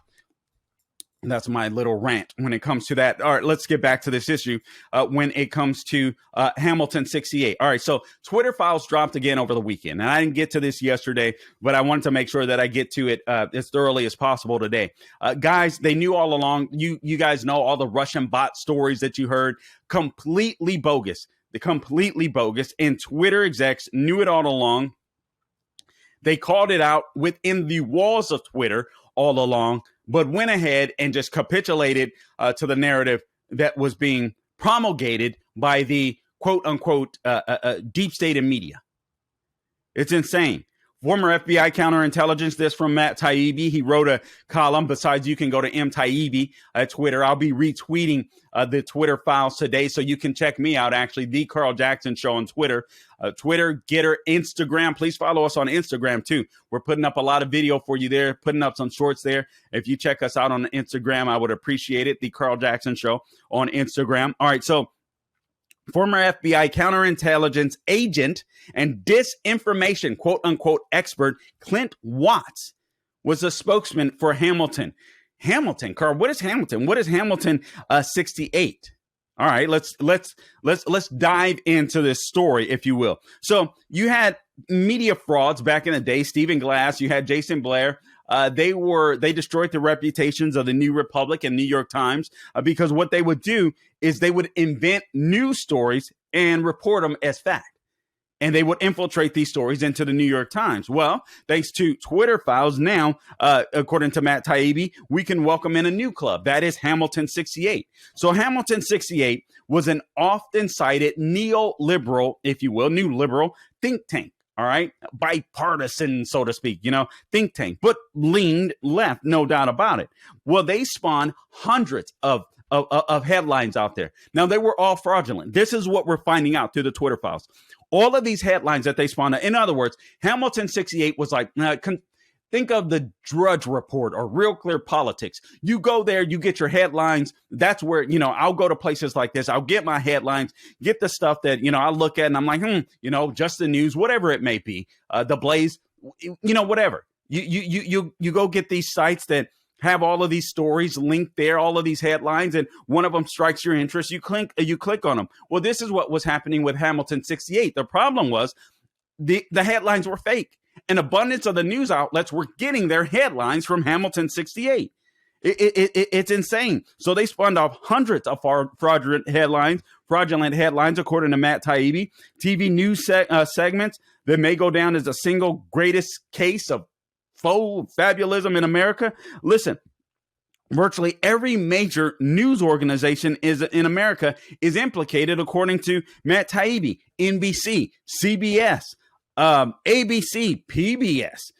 That's my little rant when it comes to that. All right, let's get back to this issue when it comes to Hamilton 68. All right, so Twitter files dropped again over the weekend. And I didn't get to this yesterday, but I wanted to make sure that I get to it as thoroughly as possible today. Guys, they knew all along. You guys know all the Russian bot stories that you heard. Completely bogus. They're completely bogus. And Twitter execs knew it all along. They called it out within the walls of Twitter all along, but went ahead and just capitulated to the narrative that was being promulgated by the quote unquote deep state and media. It's insane. Former FBI counterintelligence, this from Matt Taibbi. He wrote a column. Besides, you can go to M. Taibbi at Twitter. I'll be retweeting the Twitter files today, so you can check me out, actually, The Carl Jackson Show on Twitter. Twitter, Getter, Instagram. Please follow us on Instagram, too. We're putting up a lot of video for you there, putting up some shorts there. If you check us out on Instagram, I would appreciate it. The Carl Jackson Show on Instagram. All right, so former FBI counterintelligence agent and disinformation, quote unquote, expert Clint Watts was a spokesman for Hamilton. Hamilton, Carl, what is Hamilton? What is Hamilton 68? All right, let's dive into this story, if you will. So you had media frauds back in the day. Stephen Glass, you had Jason Blair. They destroyed the reputations of the New Republic and New York Times because what they would do is they would invent news stories and report them as fact. And they would infiltrate these stories into the New York Times. Well, thanks to Twitter files now, according to Matt Taibbi, we can welcome in a new club. That is Hamilton 68. So Hamilton 68 was an often cited neoliberal, if you will, new liberal think tank. All right. Bipartisan, so to speak, think tank, but leaned left, no doubt about it. Well, they spawned hundreds of headlines out there. Now, they were all fraudulent. This is what we're finding out through the Twitter files. All of these headlines that they spawned. In other words, Hamilton 68 was like, think of the Drudge Report or Real Clear Politics. You go there, you get your headlines. That's where, I'll go to places like this. I'll get my headlines, get the stuff that, I look at and I'm like, just the news, whatever it may be, the Blaze, whatever. You go get these sites that have all of these stories linked there, all of these headlines, and one of them strikes your interest. You click on them. Well, this is what was happening with Hamilton 68. The problem was the headlines were fake. An abundance of the news outlets were getting their headlines from Hamilton 68. It's insane. So they spun off hundreds of fraudulent headlines, according to Matt Taibbi. TV news segments that may go down as the single greatest case of faux fabulism in America. Listen, virtually every major news organization in America is implicated, according to Matt Taibbi. NBC, CBS, ABC, PBS.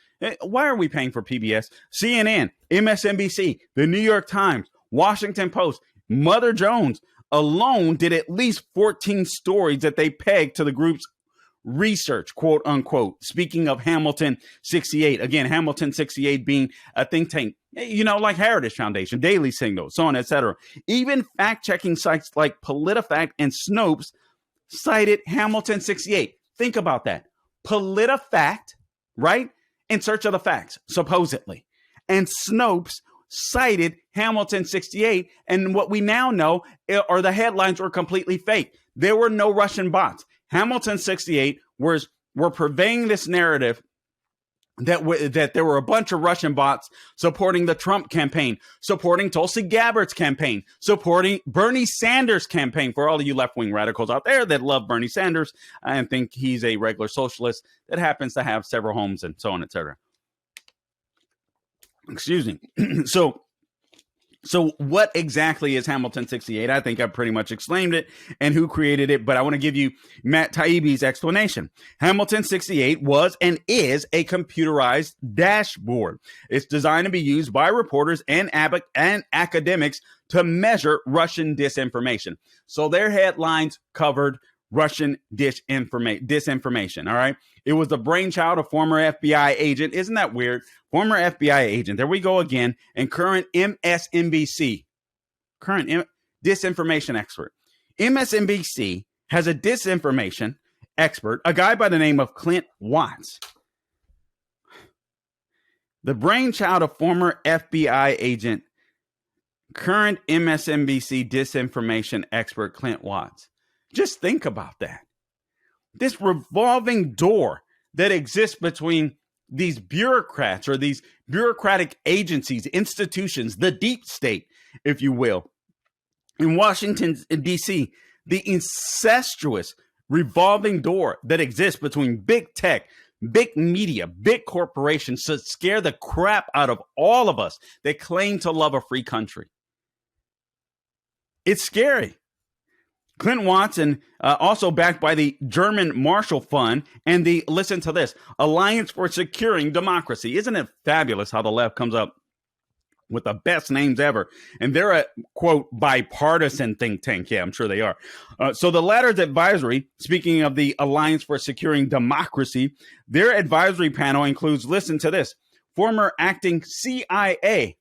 Why are we paying for PBS? CNN, MSNBC, the New York Times, Washington Post, Mother Jones alone did at least 14 stories that they pegged to the group's research, quote unquote. Speaking of Hamilton 68, again, Hamilton 68 being a think tank, like Heritage Foundation, Daily Signal, so on, etc. Even fact-checking sites like PolitiFact and Snopes cited Hamilton 68. Think about that. PolitiFact, right? In search of the facts, supposedly. And Snopes cited Hamilton 68. And what we now know are the headlines were completely fake. There were no Russian bots. Hamilton 68 were purveying this narrative that there were a bunch of Russian bots supporting the Trump campaign, supporting Tulsi Gabbard's campaign, supporting Bernie Sanders' campaign. For all of you left-wing radicals out there that love Bernie Sanders and think he's a regular socialist that happens to have several homes and so on, etc. Excuse me. So what exactly is Hamilton 68? I think I pretty much explained it and who created it, but I want to give you Matt Taibbi's explanation. Hamilton 68 was and is a computerized dashboard. It's designed to be used by reporters and academics to measure Russian disinformation. So their headlines covered Russian disinformation, all right? It was the brainchild of former FBI agent. Isn't that weird? Former FBI agent. There we go again. And current MSNBC, disinformation expert. MSNBC has a disinformation expert, a guy by the name of Clint Watts. The brainchild of former FBI agent current MSNBC disinformation expert Clint Watts. Just think about that. This revolving door that exists between these bureaucrats or these bureaucratic agencies, institutions, the deep state, if you will, in Washington, D.C., the incestuous revolving door that exists between big tech, big media, big corporations to scare the crap out of all of us that claim to love a free country. It's scary. Clint Watts, and also backed by the German Marshall Fund and the, listen to this, Alliance for Securing Democracy. Isn't it fabulous how the left comes up with the best names ever? And they're a, quote, bipartisan think tank. Yeah, I'm sure they are. So the latter's advisory, speaking of the Alliance for Securing Democracy, their advisory panel includes, listen to this, former acting CIA.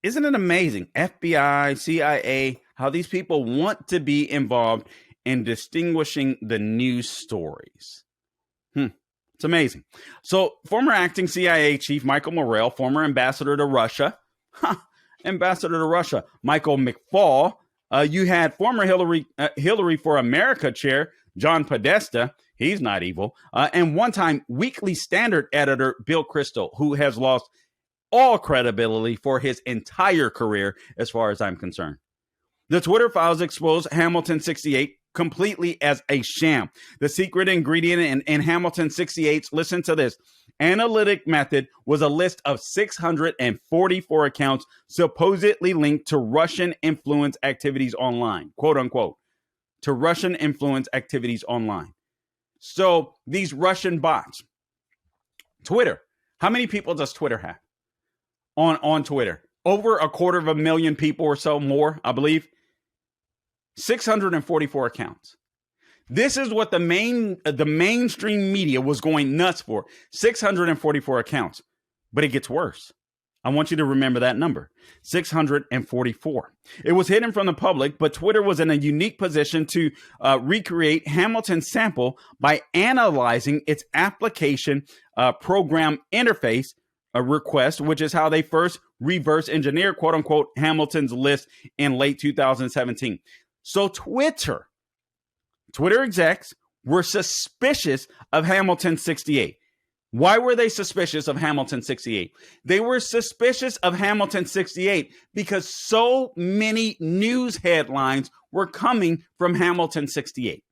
Isn't it amazing? FBI, CIA, how these people want to be involved in distinguishing the news stories. It's amazing. So former acting CIA chief Michael Morrell, former ambassador to Russia, Michael McFaul. You had former Hillary for America chair John Podesta. He's not evil. And one-time Weekly Standard editor Bill Kristol, who has lost all credibility for his entire career, as far as I'm concerned. The Twitter files expose Hamilton 68 completely as a sham. The secret ingredient in Hamilton 68's, listen to this, analytic method was a list of 644 accounts supposedly linked to Russian influence activities online, quote unquote, to Russian influence activities online. So these Russian bots, Twitter, how many people does Twitter have? On Twitter, over 250,000 people or so more, I believe. 644 accounts. This is what the mainstream media was going nuts for. 644 accounts. But it gets worse. I want you to remember that number. 644. It was hidden from the public, but Twitter was in a unique position to recreate Hamilton's sample by analyzing its application program interface a request, which is how they first reverse engineer, quote unquote, Hamilton's list in late 2017. So Twitter execs were suspicious of Hamilton 68. Why were they suspicious of Hamilton 68? They were suspicious of Hamilton 68 because so many news headlines were coming from Hamilton 68.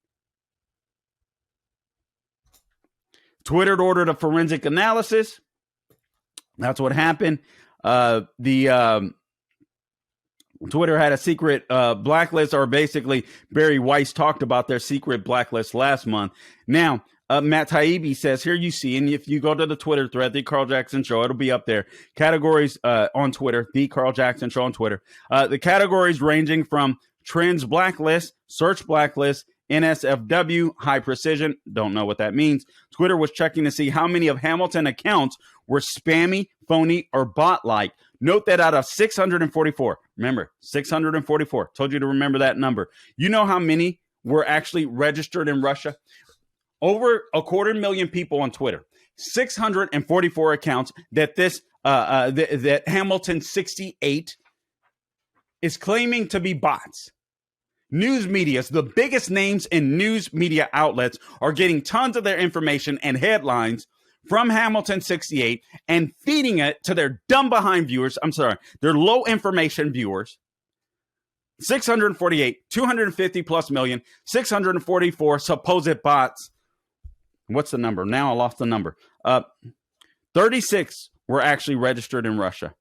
Twitter ordered a forensic analysis. That's what happened. Twitter had a secret blacklist, or basically Barry Weiss talked about their secret blacklist last month. Now, Matt Taibbi says, here you see, and if you go to the Twitter thread, The Carl Jackson Show, it'll be up there. Categories on Twitter, The Carl Jackson Show on Twitter. The categories ranging from trends blacklist, search blacklist, NSFW, high precision, don't know what that means. Twitter was checking to see how many of Hamilton accounts were spammy, phony, or bot-like. Note that out of 644, remember, 644, told you to remember that number. You know how many were actually registered in Russia? Over 250,000 people on Twitter, 644 accounts that that Hamilton 68 is claiming to be bots. News medias, the biggest names in news media outlets, are getting tons of their information and headlines from Hamilton 68 and feeding it to their dumb behind viewers. I'm sorry, their low information viewers. 648, 250 plus million, 644 supposed bots. What's the number? Now I lost the number. 36 were actually registered in Russia.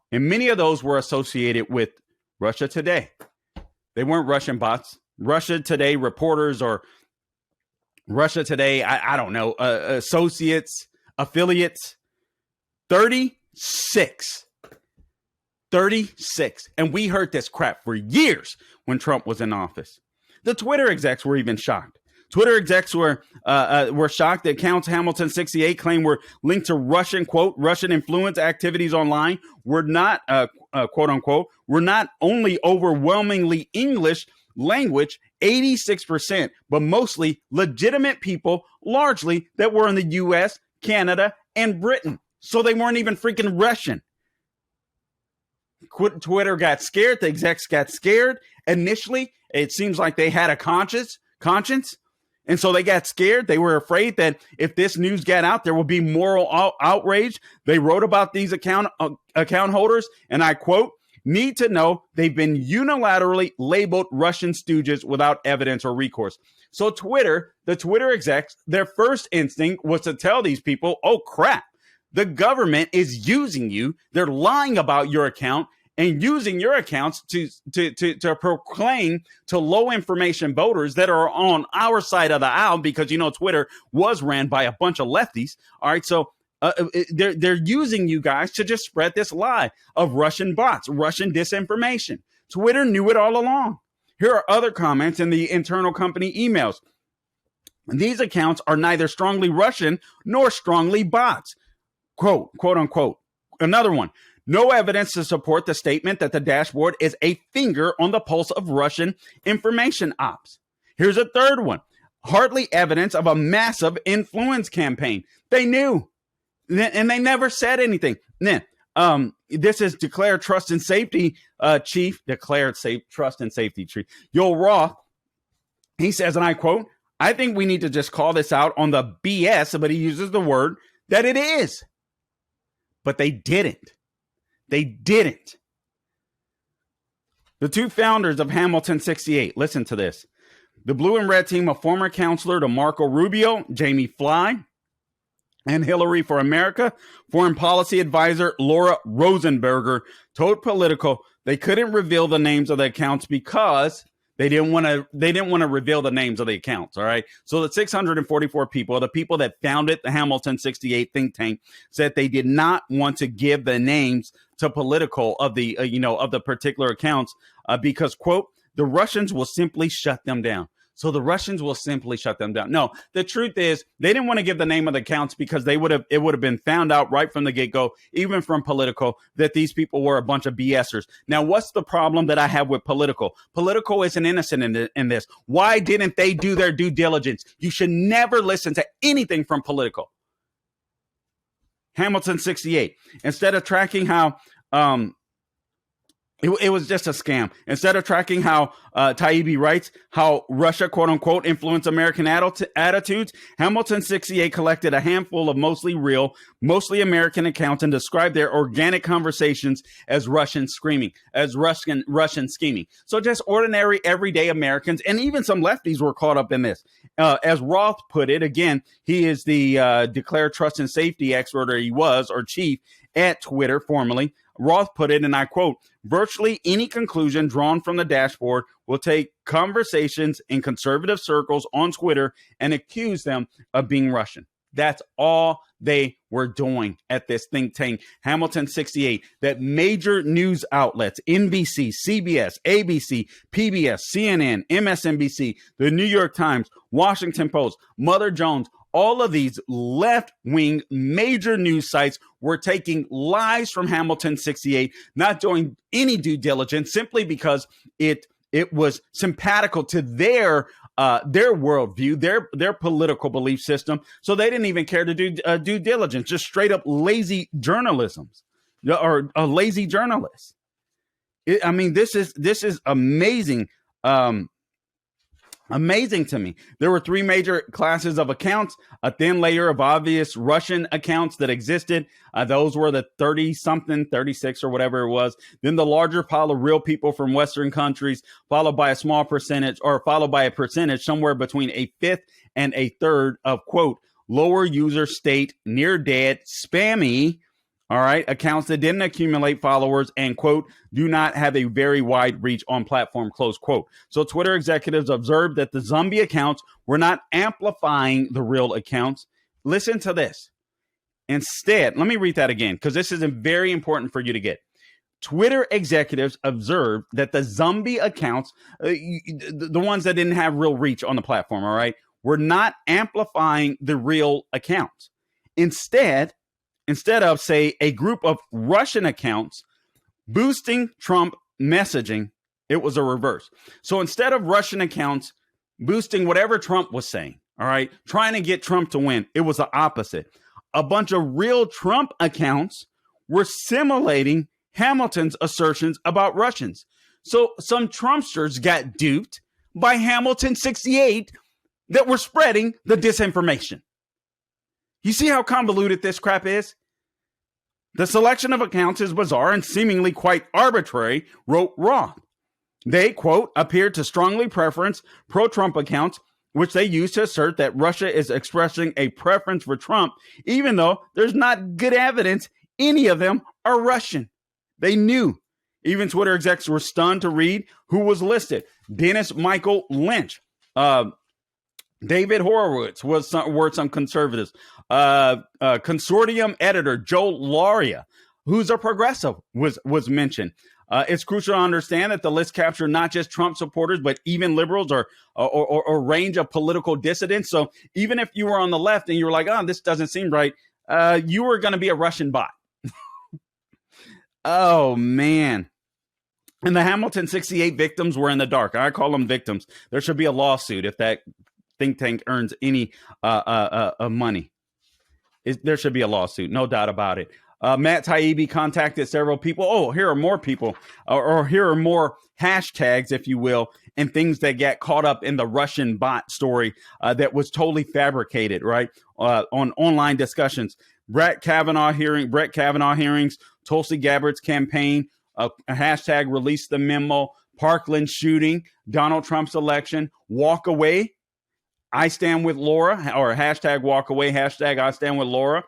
And many of those were associated with Russia Today. They weren't Russian bots. Russia Today reporters or Russia Today, I don't know, associates, affiliates. 36. 36. And we heard this crap for years when Trump was in office. The Twitter execs were even shocked. Twitter execs were shocked that accounts Hamilton 68 claimed were linked to Russian, quote, Russian influence activities online were not, quote unquote, were not only overwhelmingly English language, 86%, but mostly legitimate people, largely that were in the US, Canada, and Britain. So they weren't even freaking Russian. Twitter got scared. The execs got scared. Initially, it seems like they had a conscience. And so they got scared. They were afraid that if this news got out, there would be moral outrage. They wrote about these account holders, and I quote, "Need to know they've been unilaterally labeled Russian stooges without evidence or recourse." So the Twitter execs, their first instinct was to tell these people, oh crap, the government is using you. They're lying about your account and using your accounts to proclaim to low information voters that are on our side of the aisle, because, you know, Twitter was ran by a bunch of lefties. All right. So they're using you guys to just spread this lie of Russian bots, Russian disinformation. Twitter knew it all along. Here are other comments in the internal company emails. These accounts are neither strongly Russian nor strongly bots. Quote unquote. Another one. No evidence to support the statement that the dashboard is a finger on the pulse of Russian information ops. Here's a third one. Hardly evidence of a massive influence campaign. They knew, and they never said anything. Then, this is declared trust and safety chief, trust and safety chief, Joel Roth. He says, and I quote, "I think we need to just call this out on the BS," but he uses the word that it is. But they didn't. They didn't. The two founders of Hamilton 68, listen to this. The blue and red team of former counselor to Marco Rubio, Jamie Fly, and Hillary for America, foreign policy advisor Laura Rosenberger, told Politico they couldn't reveal the names of the accounts because they didn't want to reveal the names of the accounts. All right. So the 644 people, the people that founded the Hamilton 68 think tank, said they did not want to give the names to Politico of the of the particular accounts because, quote, the Russians will simply shut them down. So the Russians will simply shut them down. No, the truth is they didn't want to give the name of the accounts because it would have been found out right from the get-go, even from Politico, that these people were a bunch of BSers. Now, what's the problem that I have with Politico? Politico isn't innocent in this. Why didn't they do their due diligence? You should never listen to anything from Politico. Hamilton 68. Instead of tracking how it was just a scam. Instead of tracking how Taibbi writes, how Russia, quote unquote, influenced American attitudes, Hamilton 68 collected a handful of mostly real, mostly American accounts and described their organic conversations as Russian scheming. So just ordinary, everyday Americans, and even some lefties were caught up in this. As Roth put it, again, he is the declared trust and safety expert, or chief at Twitter formerly. Roth put it, and I quote, "Virtually any conclusion drawn from the dashboard will take conversations in conservative circles on Twitter and accuse them of being Russian." That's all they were doing at this think tank, Hamilton 68, that major news outlets, NBC, CBS, ABC, PBS, CNN, MSNBC, the New York Times, Washington Post, Mother Jones, all of these left-wing major news sites were taking lies from Hamilton 68, not doing any due diligence, simply because it was simpatico to their worldview, their political belief system. So they didn't even care to do due diligence, just straight up lazy journalism, or a lazy journalist. This is amazing. Amazing to me. There were three major classes of accounts: a thin layer of obvious Russian accounts that existed. Those were the 30-something, 36 or whatever it was. Then the larger pile of real people from Western countries, followed by a percentage somewhere between a fifth and a third of, quote, lower user state, near dead, spammy, all right, accounts that didn't accumulate followers and, quote, do not have a very wide reach on platform, close quote. So Twitter executives observed that the zombie accounts were not amplifying the real accounts. Listen to this. Instead, let me read that again, because this is very important for you to get. Twitter executives observed that the zombie accounts, the ones that didn't have real reach on the platform, all right, were not amplifying the real accounts. Instead of, say, a group of Russian accounts boosting Trump messaging, it was a reverse. So instead of Russian accounts boosting whatever Trump was saying, all right, trying to get Trump to win, it was the opposite. A bunch of real Trump accounts were simulating Hamilton's assertions about Russians. So some Trumpsters got duped by Hamilton 68 that were spreading the disinformation. You see how convoluted this crap is? The selection of accounts is bizarre and seemingly quite arbitrary, wrote Roth. They, quote, appeared to strongly preference pro-Trump accounts, which they use to assert that Russia is expressing a preference for Trump, even though there's not good evidence any of them are Russian. They knew. Even Twitter execs were stunned to read who was listed. Dennis Michael Lynch, David Horowitz were some conservatives. Consortium editor Joe Lauria, who's a progressive, was mentioned. It's crucial to understand that the list captured not just Trump supporters, but even liberals or a range of political dissidents. So even if you were on the left and you were like, oh, this doesn't seem right, you were going to be a Russian bot. Oh, man. And the Hamilton 68 victims were in the dark. I call them victims. There should be a lawsuit if that think tank earns any money. There should be a lawsuit, no doubt about it. Matt Taibbi contacted several people. Oh, here are more people, or here are more hashtags, if you will, and things that get caught up in the Russian bot story that was totally fabricated, right? On online discussions. Brett Kavanaugh hearings, Tulsi Gabbard's campaign, a hashtag release the memo, Parkland shooting, Donald Trump's election, walk away, I stand with Laura, or hashtag walk away, hashtag I stand with Laura,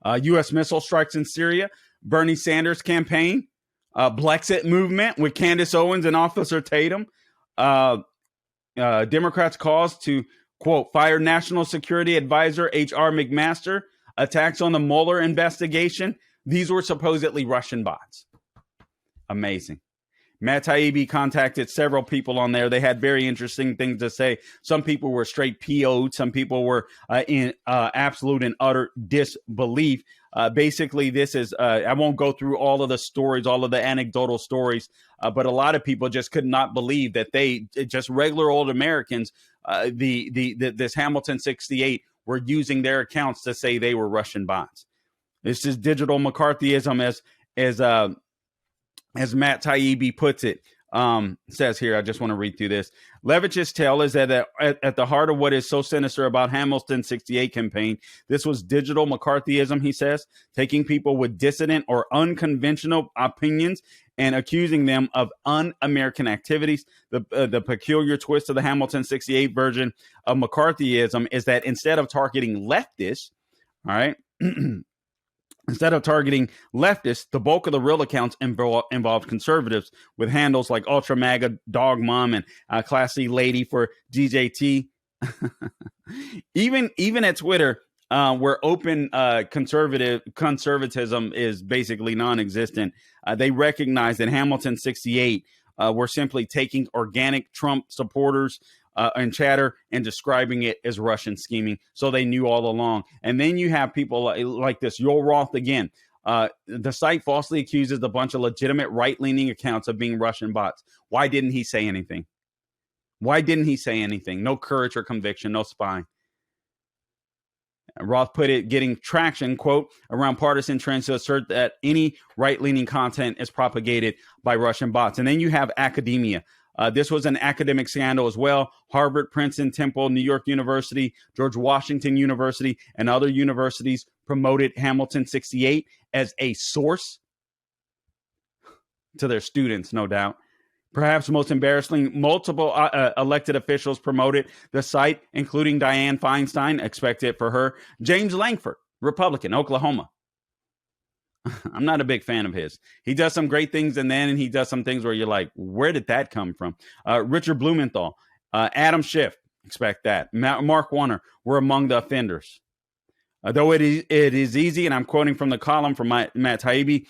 U.S. missile strikes in Syria, Bernie Sanders campaign, Blexit movement with Candace Owens and Officer Tatum, Democrats' calls to, quote, fire National Security Advisor H.R. McMaster, attacks on the Mueller investigation. These were supposedly Russian bots. Amazing. Matt Taibbi contacted several people on there. They had very interesting things to say. Some people were straight PO'd. Some people were in absolute and utter disbelief. Basically, this is, I won't go through all of the stories, all of the anecdotal stories, but a lot of people just could not believe that they, just regular old Americans, this Hamilton 68 were using their accounts to say they were Russian bots. This is digital McCarthyism, as Matt Taibbi puts it. Says here, I just want to read through this. Levich's tale is that at the heart of what is so sinister about Hamilton 68 campaign, this was digital McCarthyism, he says, taking people with dissident or unconventional opinions and accusing them of un-American activities. The peculiar twist of the Hamilton 68 version of McCarthyism is that instead of targeting leftists, all right, instead of targeting leftists, the bulk of the real accounts involved conservatives with handles like Ultra MAGA, Dog Mom, and Classy Lady for DJT. even at Twitter, where open conservatism is basically non-existent, they recognize that Hamilton 68 were simply taking organic Trump supporters and chatter and describing it as Russian scheming. So they knew all along. And then you have people like this, Joel Roth again. The site falsely accuses a bunch of legitimate right-leaning accounts of being Russian bots. Why didn't he say anything? Why didn't he say anything? No courage or conviction, no spine. Roth put it, getting traction, quote, around partisan trends to assert that any right-leaning content is propagated by Russian bots. And then you have academia. This was an academic scandal as well. Harvard, Princeton, Temple, New York University, George Washington University, and other universities promoted Hamilton 68 as a source to their students, no doubt. Perhaps most embarrassingly, multiple elected officials promoted the site, including Dianne Feinstein, expected for her, James Langford, Republican, Oklahoma. I'm not a big fan of his. He does some great things, and then he does some things where you're like, where did that come from? Richard Blumenthal, Adam Schiff, expect that. Mark Warner were among the offenders. Though it is easy, and I'm quoting from the column from Matt Taibbi,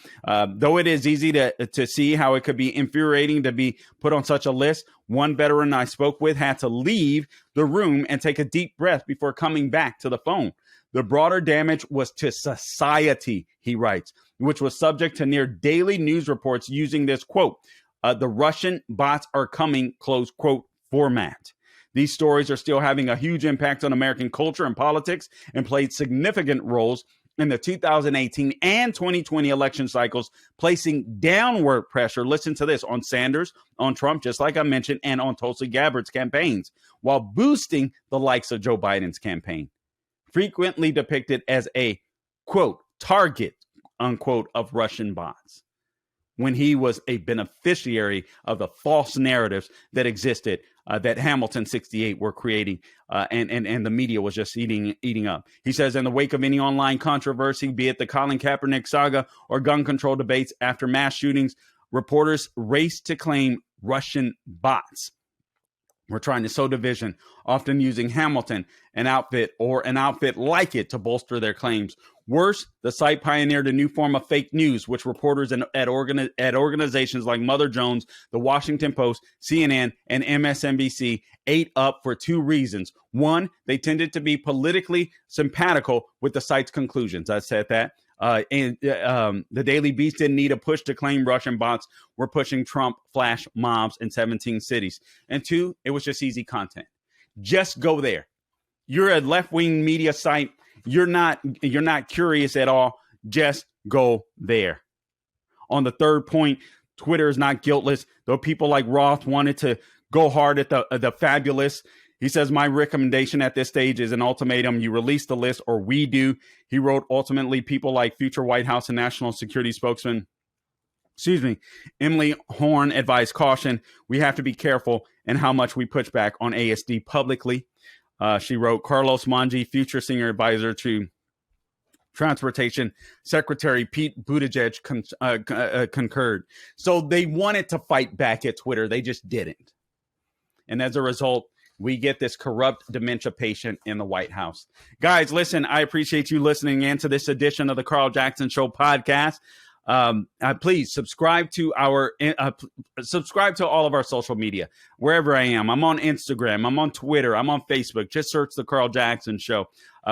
though it is easy to see how it could be infuriating to be put on such a list, one veteran I spoke with had to leave the room and take a deep breath before coming back to the phone. The broader damage was to society, he writes, which was subject to near daily news reports using this quote, the Russian bots are coming, close quote, format. These stories are still having a huge impact on American culture and politics and played significant roles in the 2018 and 2020 election cycles, placing downward pressure, listen to this, on Sanders, on Trump, just like I mentioned, and on Tulsi Gabbard's campaigns, while boosting the likes of Joe Biden's campaign. Frequently depicted as a, quote, target, unquote, of Russian bots, when he was a beneficiary of the false narratives that existed that Hamilton 68 were creating, and the media was just eating up. He says, in the wake of any online controversy, be it the Colin Kaepernick saga or gun control debates after mass shootings, reporters raced to claim Russian bots were trying to sow division, often using Hamilton, an outfit like it, to bolster their claims. Worse, the site pioneered a new form of fake news, which reporters at organizations like Mother Jones, The Washington Post, CNN, and MSNBC ate up for two reasons. One, they tended to be politically simpatical with the site's conclusions. I said that. The Daily Beast didn't need a push to claim Russian bots were pushing Trump flash mobs in 17 cities. And two, it was just easy content. Just go there. You're a left-wing media site. You're not curious at all. Just go there. On the third point, Twitter is not guiltless, though people like Roth wanted to go hard at the fabulous. He says, my recommendation at this stage is an ultimatum. You release the list or we do. He wrote, ultimately, people like future White House and national security spokesman, Emily Horn advised caution. We have to be careful in how much we push back on ASD publicly. She wrote, Carlos Manji, future senior advisor to Transportation Secretary Pete Buttigieg concurred. So they wanted to fight back at Twitter. They just didn't. And as a result, we get this corrupt dementia patient in the White House. Guys, listen, I appreciate you listening in to this edition of the Carl Jackson Show podcast. Please subscribe to all of our social media, wherever I am. I'm on Instagram. I'm on Twitter. I'm on Facebook. Just search the Carl Jackson Show.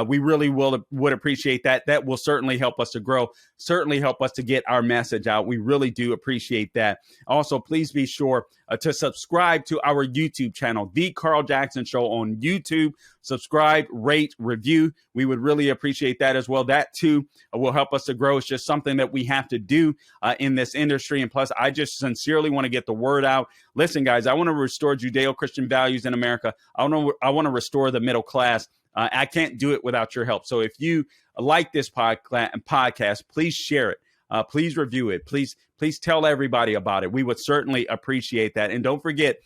We really would appreciate that. That will certainly help us to grow, certainly help us to get our message out. We really do appreciate that. Also, please be sure to subscribe to our YouTube channel, The Carl Jackson Show on YouTube. Subscribe, rate, review. We would really appreciate that as well. That too will help us to grow. It's just something that we have to do in this industry. And plus, I just sincerely want to get the word out. Listen, guys, I want to restore Judeo-Christian values in America. I want to restore the middle class. I can't do it without your help. So if you like this podcast, please share it. Please review it. Please tell everybody about it. We would certainly appreciate that. And don't forget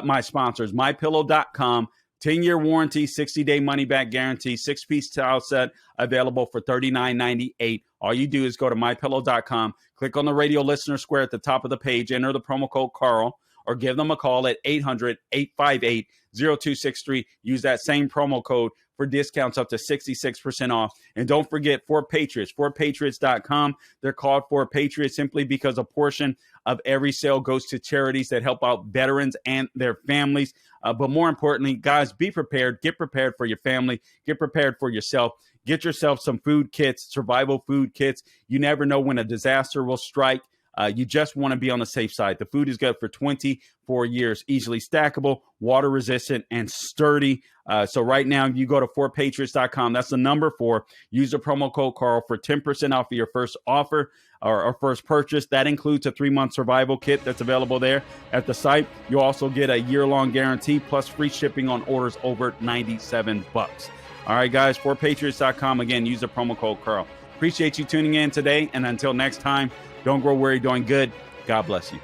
my sponsors, MyPillow.com, 10-year warranty, 60-day money-back guarantee, 6-piece towel set available for $39.98. All you do is go to MyPillow.com, click on the radio listener square at the top of the page, enter the promo code Carl, or give them a call at 800-858-0263. Use that same promo code for discounts up to 66% off. And don't forget, For Patriots, forpatriots.com. They're called For Patriots simply because a portion of every sale goes to charities that help out veterans and their families. But more importantly, guys, be prepared. Get prepared for your family. Get prepared for yourself. Get yourself some food kits, survival food kits. You never know when a disaster will strike. You just want to be on the safe side. The food is good for 24 years, easily stackable, water resistant, and sturdy. So right now, you go to forpatriots.com. That's the number 4. Use the promo code Carl for 10% off of your first offer or first purchase. That includes a 3-month survival kit that's available there at the site. You also get a year-long guarantee plus free shipping on orders over $97. All right, guys, forpatriots.com. Again, use the promo code Carl. Appreciate you tuning in today. And until next time, don't grow weary doing good. God bless you.